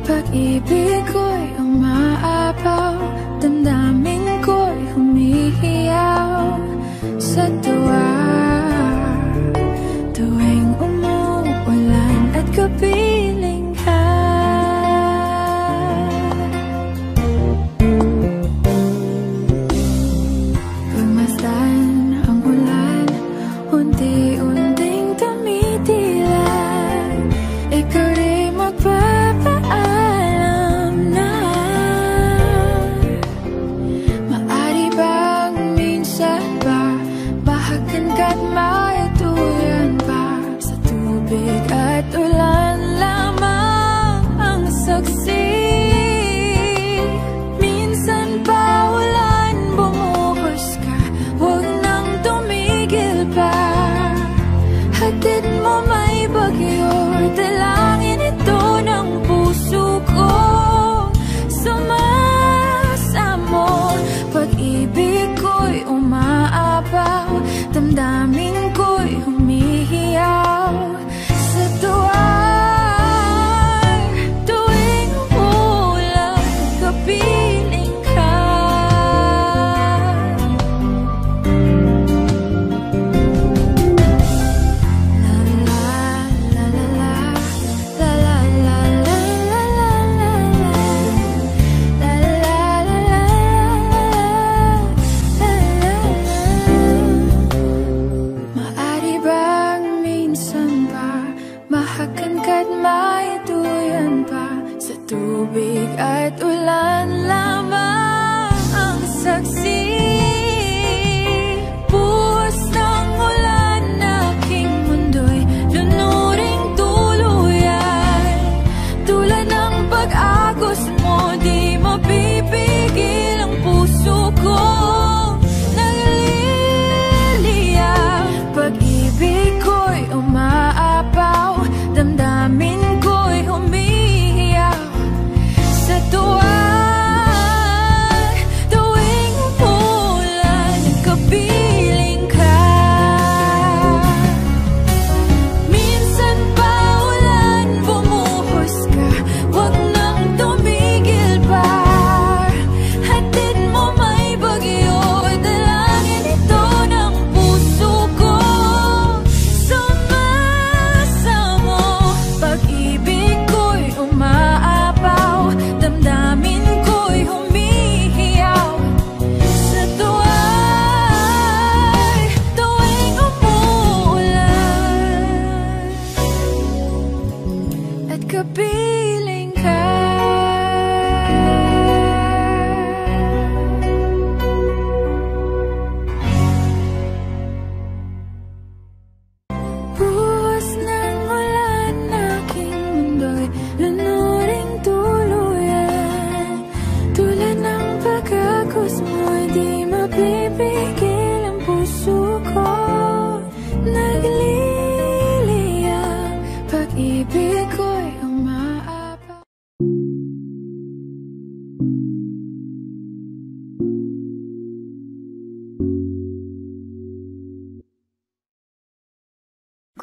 pag-ibig ko'y umaapaw, damdamin ko'y humihiyaw sa tuwa. Tuwing umuulan at kapiling ka. Pagmasdan ang ulan, unti-unting tumitila. Ikaw rin magpapaalam na. Maaari bang minsan ba bahag ka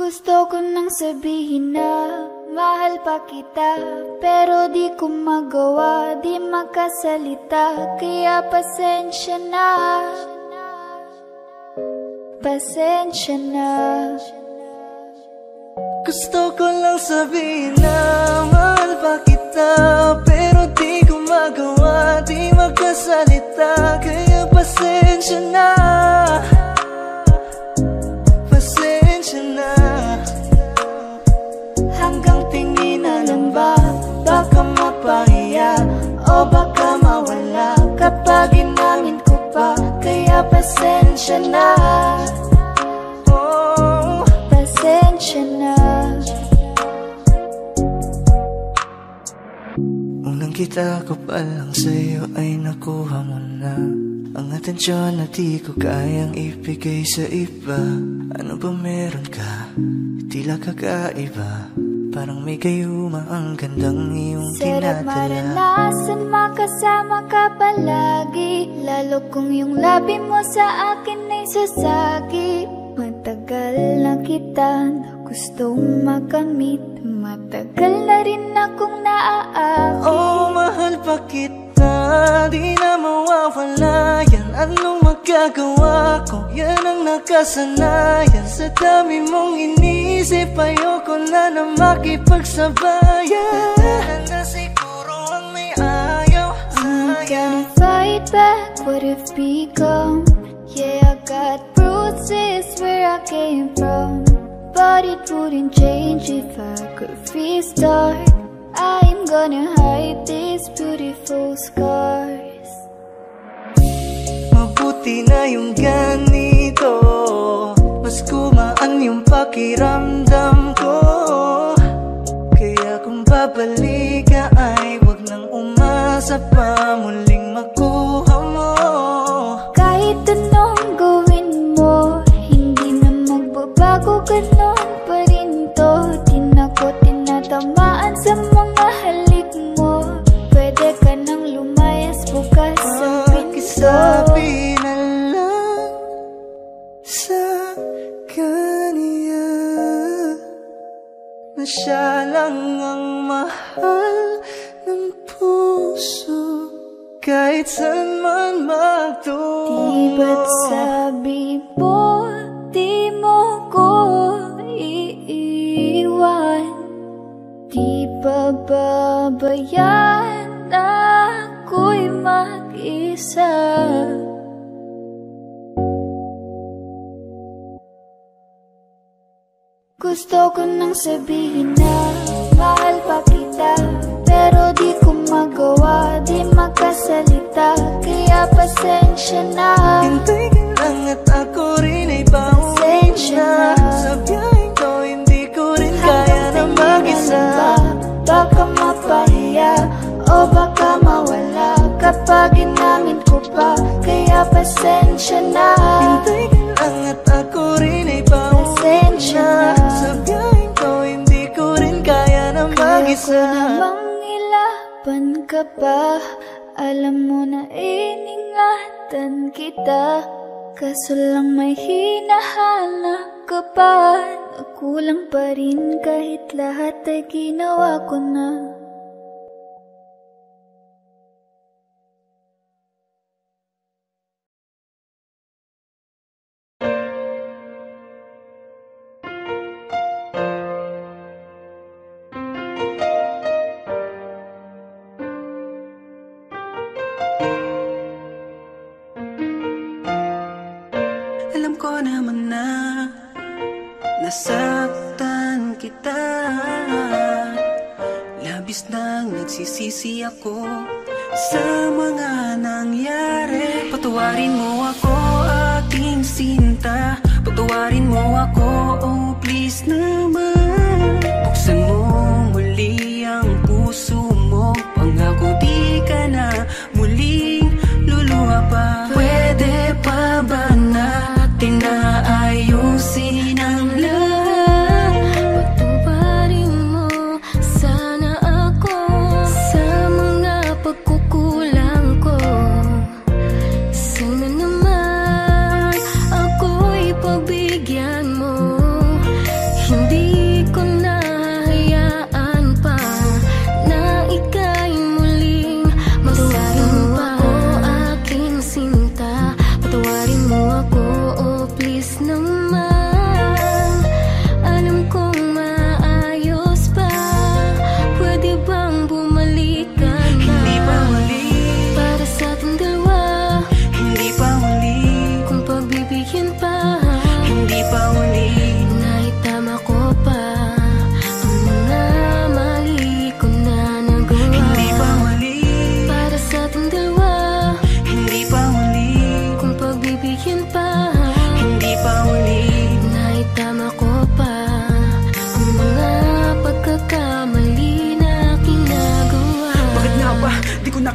Gusto ko nang sabihin na mahal pa kita, pero di ko magawa, di makasalita. Kaya pasensya na, pasensya na. Gusto ko lang sabihin na mahal pa kita, pero di ko magawa, di makasalita. Kaya pasensya na, pasensya na. Hanggang tingin na lang ba, baka mapahiya o baka mawala kapag inamin ko pa. Kaya pasensya na, oh, pasensya na. Unang kita ko pa lang sa'yo ay nakuha mo na ang atensyon na di ko kayang ibigay sa iba. Ano ba meron ka? Tila kakaiba, parang may gayuma ang gandang iyong tinatala. Sarap maranasan makasama ka palagi, lalo kung yung labi mo sa akin ay sasagi. Matagal na kita gustong makamit, matagal na rin akong naaakit. Oh, mahal pa kita, di na mawawala yan. Anong magagawa ko? Yan ang nakasanayan. Sa dami mong inisip, ayoko na na makipagsabayan. Na siguro ang may ayaw. I'm gonna fight back what it's become. Yeah, I got bruises where I came from, but it wouldn't change if I could restart. I'm gonna hide these beautiful scars. Mabuti na yung ganito, mas gumaan yung pakiramdam ko. Kaya kung babalik ka ay wag nang umasa pa muling makuha mo. Kahit anong gawin mo, hindi na magbabago, ganon pa rin to. Di na ko tinatamaan sa mga halik mo. Pwede ka nang lumayas bukas ang pinto. Pakisabi na lang sa kanya na siya lang ang mahal ng puso, kahit saan man magtungo. Di ba't sabi mo, di mo ko iiwan? Di ba babayaan ako'y mag-isa? Gusto ko nang sabihin na mahal pa kita, pero di ko magawa, di makasalita. Kaya pasensya na, hintay ka lang at ako rin ay pauwi na. Sa biyaheng to hindi ko rin kaya na mag-isa. Baka mapahiya o baka mawala kapag inamin ko pa. Kaya pasensya na, hintay ka lang at ako rin ay pauwi na. Sa biyaheng to hindi ko rin kaya na mag-isa. Kaya ko namang ilaban ka pa, alam mo na iningatan kita. Kaso lang may hinahanap ka pa, nakulang pa rin kahit lahat ay ginawa ko na. Alam ko naman na nasaktan kita, labis nang nagsisisi ako sa mga nangyari. Patawarin mo ako, aking sinta, patawarin mo ako, oh please naman. Buksan mo muli ang puso mo, pangako di ka na muling luluha pa. Pwede pa ba natin na ayusin ang lahat? Patubarin mo sana ako sa mga pagkukulang ko. Sana naman ako'y pagbigyan mo.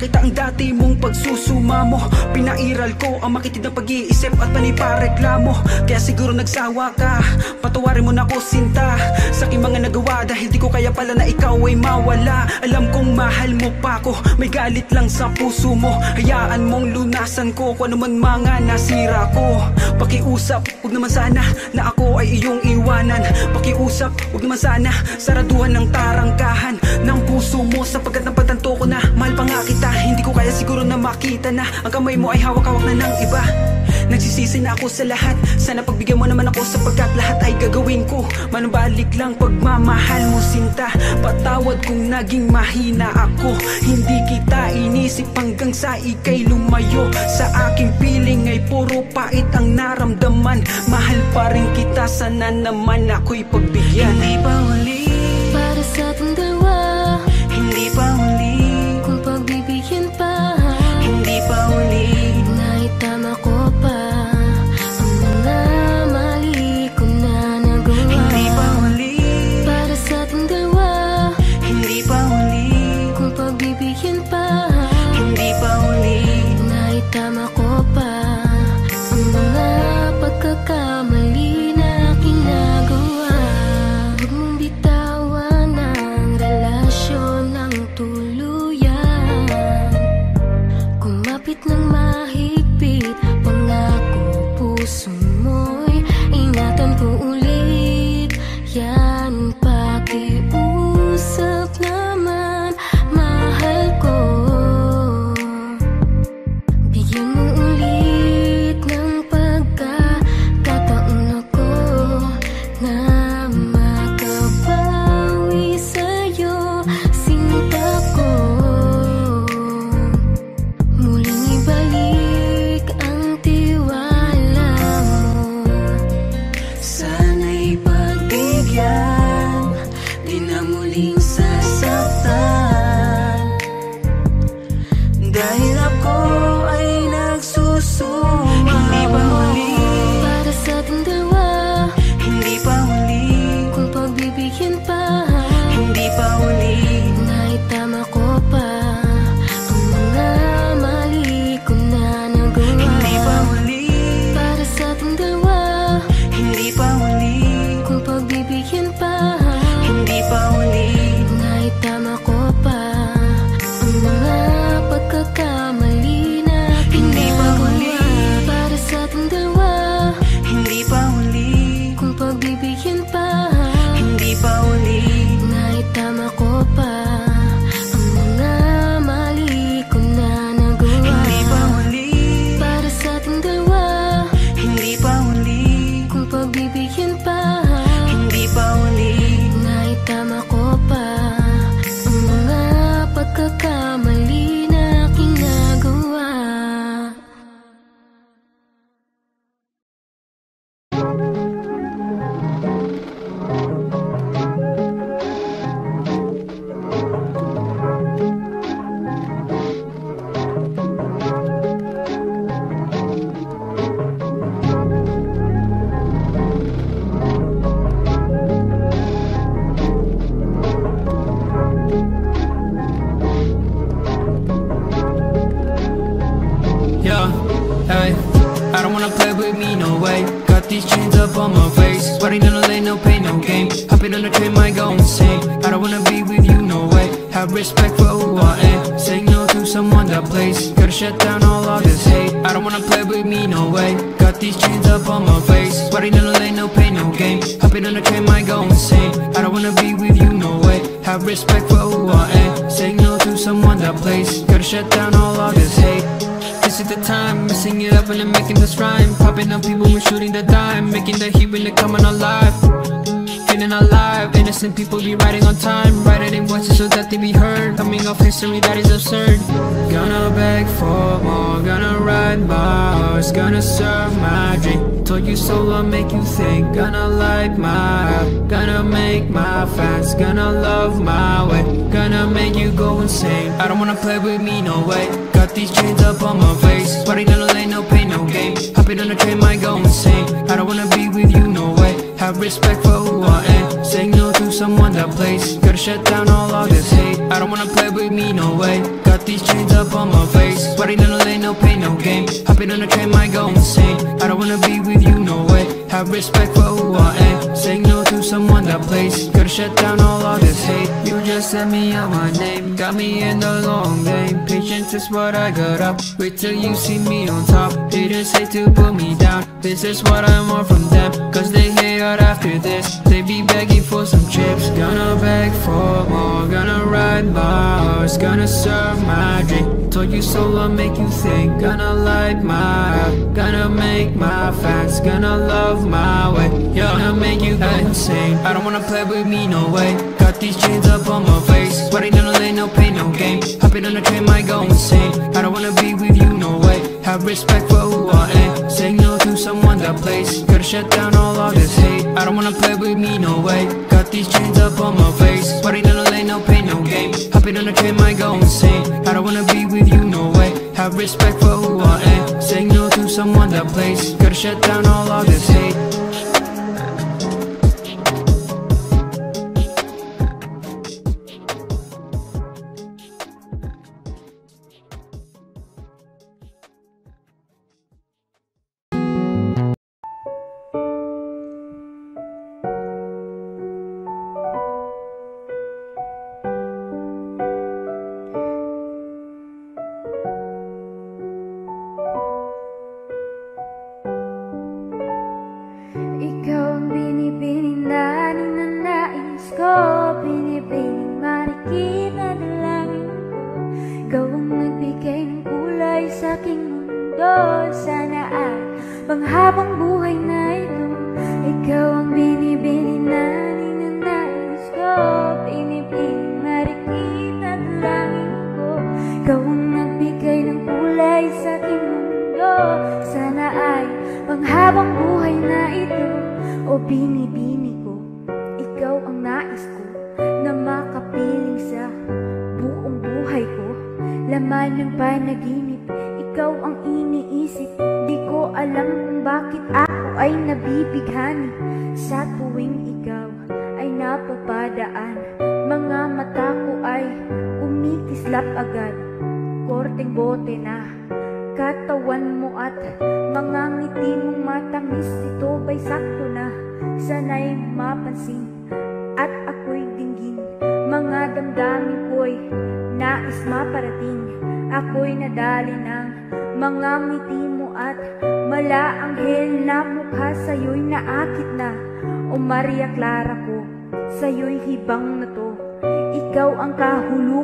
makita ang dati mong pagsusuma mo. Pinairal ko ang makitid ng pag-iisip at panipareklamo. Kaya siguro nagsawa ka, patawarin mo na ako sinta sa aking mga nagawa, dahil di ko kaya pala na ikaw ay mawala. Alam kong mahal mo pa ko, may galit lang sa puso mo. Hayaan mong lunasan ko kung ano man mga nasira ko. Pakiusap, huwag naman sana na ako ay iyong iwanan. Pakiusap, huwag naman sana saraduhan ng tarangkahan ng puso mo, sapagkat napatanto ko na mahal pa nga kita. Hindi ko kaya siguro na makita na ang kamay mo ay hawak-hawak na ng iba. Nagsisisi na ako sa lahat, sana pagbigyan mo naman ako, sapagkat lahat ay gagawin ko. Manubalik lang pagmamahal mo sinta, patawad kung naging mahina ako. Hindi kita inisip hanggang sa ika'y lumayo. Sa aking piling ay puro pait ang naramdaman. Mahal pa rin kita, sana naman ako'y pagbigyan. Hindi pa huli para sa ating dalawa, hindi pa huli kung pagbibigyan pa, hindi pa huli naitama ko pa ang mga mali ko na nagawa. hindi pa huli Para sa ating dalawa, hindi pa huli kung pagbibigyan pa, hindi pa huli naitama ko pa ang mga pagkakamali na aking nagawa. Huwag mong bitawan ang relasyon ng tuluyan. Kumapit ng mahigpit, pangako puso mo'y ingatan ko ulit. Yan, pakiusap naman, mahal ko. Bigyan mo ulit ng pagkakataon ako na makabawi sa'yo, sinta ko. Muling ibalik ang tiwala mo. sana'y pagbigyan, di na muling sasaktan, dahil ako ay nagsusuma. Hindi pa huli, Para sa ating dalawa, hindi pa huli, kung pagbibigyan pa, hindi pa huli, naitama ko pa ang mga mali ko na nagawa. hindi pa huli, Para sa ating dalawa, hindi pa huli, kung pagbibigyan pa, hindi pa huli, naitama ko pa ang mga pagkakamali na aking Hindi pa huli. nagawa. Para sa ating dalawa, hindi pa huli, kung pagbibigyan pa, hindi pa huli, naitama ko pa ang mga mali ko na nagawa. hindi pa huli, Para sa ating dalawa, hindi pa huli, kung pagbibigyan pa, hindi pa huli, naitama ko pa ang mga pagkakamali na aking nagawa. Yeah, hey, I don't wanna play with me, no way. Got these chains up on my face, sweating in the lane, no pain, no game. Hopping on the train, might go insane. I don't wanna be with you, no way. Have respect for who I am. Saying no to someone that plays, gotta shut down all of this hate. I don't wanna play with me, no way. Got these chains up on my face, sweating in the lane, no pain, no game. Hopping on the train, might go insane. I don't wanna be with you, no way. Have respect for who I am. Saying no to someone that plays, gotta shut down all of this hate. This is the time, messing it up and I'm making this rhyme. Popping up people, we're shooting the dime. Making the heat when they're coming alive. Feeling alive, innocent people be riding on time. Writing in voices so that they be heard. Coming off history that is absurd. Gonna beg for more, gonna ride my horse, gonna serve my drink. Told you so, I'll make you think. Gonna light my up, gonna make my fans, gonna love my way, gonna make you go insane. I don't wanna play with me, no way. Got these chains up on my face, sweating in the lane, no pain, no game. Hopping on the train, might go insane. I don't wanna be with you, no way. Have respect for who I am. Saying no to to someone that plays. Gotta shut down all this hate. I don't wanna play with me, no way. Got these chains up on my face. Sweating in the lane, no pain, no game. Hopping on a train, might go insane. I don't wanna be with you, no way. Have respect for who I am. Saying no to someone that plays. Gotta shut down all this hate. You just sent me out my name. Got me in the long game. Patience is what I got up. Wait till you see me on top. Haters hate to put me down. This is what I want from them. Cause they hate out after this. They be begging for some chips. Gonna beg for more. Gonna ride my horse. Gonna serve my drink. Told you so, I'll make you think. Gonna light my up. Gonna make my facts. Gonna love my way. Yo, gonna make you go insane. I don't wanna play with me, no way. Got these chains up on my face. Sweating in the lane, no pain, no game. Hopping on the train, might go insane. I don't wanna be with you, no way. Have respect for who I am. Saying no to someone that plays. Gotta shut down all this hate. I don't wanna play with me, no way. Got these chains up on my face. Sweating in the lane, no pain, no game. Hopping on the train, might go insane. I don't wanna be with you, no way. Have respect for who I am. Saying no to someone that plays. Gotta shut down all this hate.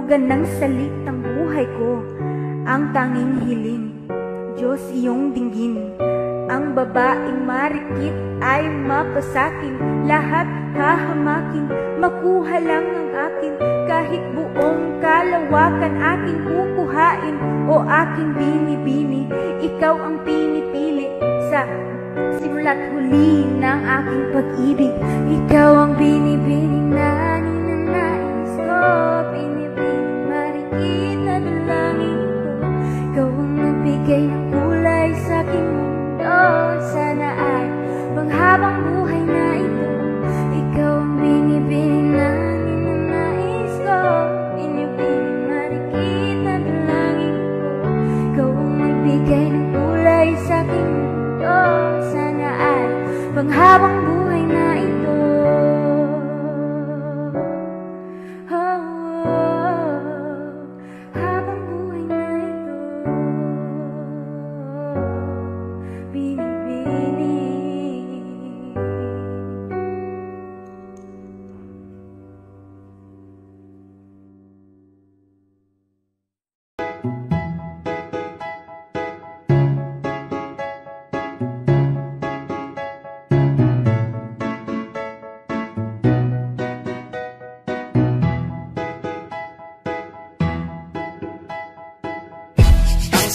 Ng salitang buhay ko, ang tanging hiling, Diyos iyong dinggin. Ang babaeng marikit ay mapasakin, lahat hahamakin, makuha lang ang akin. Kahit buong kalawakan aking kukuhain, o aking binibini, ikaw ang pinipili sa simula't huli ng aking pag-ibig. Ikaw ang binibini na ninanais ko, bigay ng kulay sa aking mundo. Sana ay panghabang buhay na ito. Ikaw ang binibini na ninanais ko, binibining marikit na dalangin ko. Ikaw ang magbigay ng kulay sa aking mundo. Sana ay panghabang buhay na ito.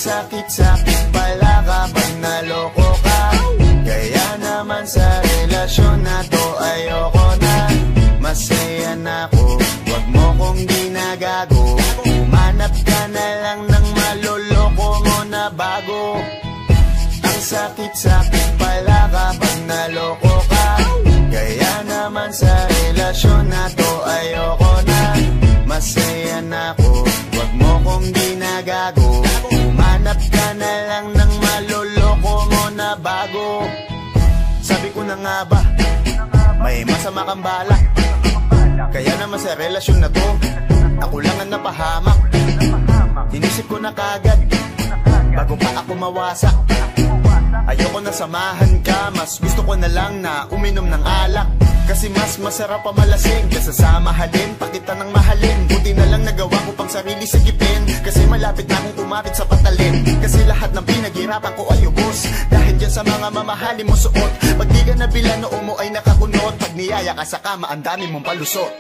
Sakit-sakit pala kapag naloko ka. Kaya naman sa relasyon na to ayoko na. Masaya na ako, wag mo kong ginagago. Umanap ka na lang ng maloloko mo na bago. Ang sakit-sakit pala kapag naloko ka. Kaya naman sa relasyon relasyon na to ayoko na. Masaya na ako, wag mo kong ginagago. Umanap ka na lang ng maloloko mo na bago. Sabi ko na nga ba, may masama kang balak. Kaya naman sa relasyon na to, ako lang ang napahamak. Inisip ko na kagad, bago pa ako mawasak. Ayoko na samahan ka, mas gusto ko na lang na uminom ng alak. Kasi mas masarap pa malasing kaysa sa mahalin, pakita ng mahalin. Buti na lang nagawa ko pang sarili sigipin, kasi malapit na akong kumapit sa patalin. Kasi lahat ng pinaghirapan ko ay ubos, dahil dyan sa mga mamahalin mo suot. Pag di ka nabila noo mo ay nakakunot, pag niyaya ka sa kama ang dami mong palusot.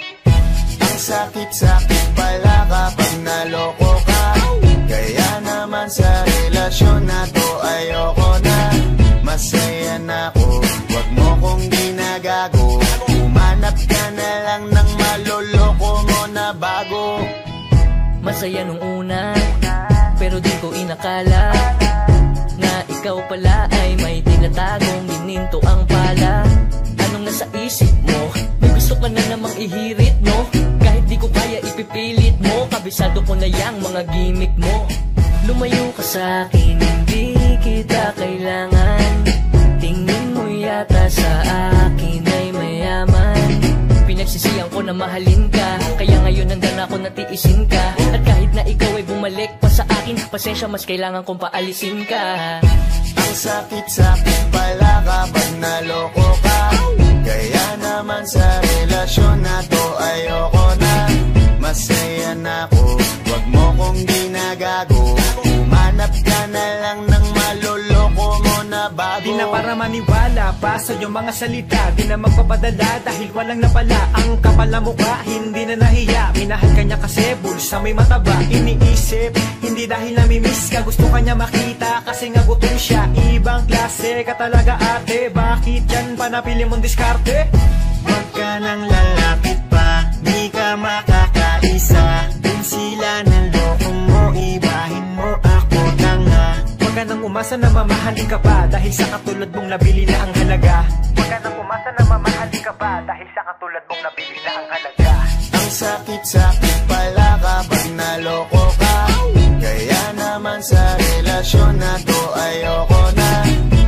Ang sakit-sakit pala kapag naloko ka. Kaya naman sa relasyon na to ayoko na. Masaya na ako, wag mo kong ginagago. Umanap ka na lang ng maloloko mo na bago. Masaya nung una, pero di ko inakala na ikaw pala ay may tinatagong gininto ang pala. Anong nasa isip mo? May gusto ka na namang ihirit, no? Kahit di ko kaya ipipilit mo, kabisado ko na yang mga gimmick mo. Lumayo ka sa'kin, hindi kita kailangan. Tingin mo yata sa akin ay mayaman. Pinagsisiyan ko na mahalin ka, kaya ngayon nandan ako natiisin ka. At kahit na ikaw ay bumalik pa sa akin, pasensya mas kailangan kong paalisin ka. Ang sakit-sakit pala kapag naloko ka. Kaya naman sa relasyon na to ayoko na. Masaya na ako, wag mo kong ginagago. Umanap ka na lang ng maloloko mo na bago. Di na para maniwala pa sa iyong mga salita, di na magpapadala dahil walang napala. Ang kapal na mukha, hindi na nahiya. Minahal ka niya kasi bulsa may mataba. Iniisip, hindi dahil namimiss ka, gusto ka niya makita kasi nga gutom siya. Ibang klase ka talaga ate, bakit yan pa napili mong diskarte? Huwag ka nang lalapit pa, di ka makakaisa. Dun sila ng loko mo, ibahin mo ako tanga. Huwag ka nang umasa na mamahalin ka pa, dahil sa katulad mong nabili na ang halaga. Huwag ka nang umasa na mamahalin ka pa, dahil sa katulad mong nabili na ang halaga. Ang sakit-sakit pala kapag naloko ka. Kaya naman sa relasyon na to ayoko na.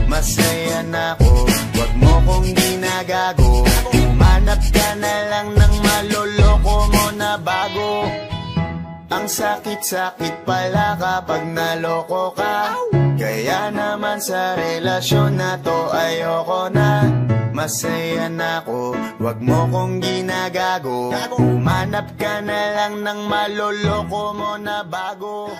Masaya na ako, wag mo kong ginagago. Umanap ka na lang ng maloloko mo na bago. Ang sakit-sakit pala kapag naloko ka. Kaya naman sa relasyon na to ayoko na. Masaya na ako, wag mo kong ginagago. Umanap ka na lang ng maloloko mo na bago.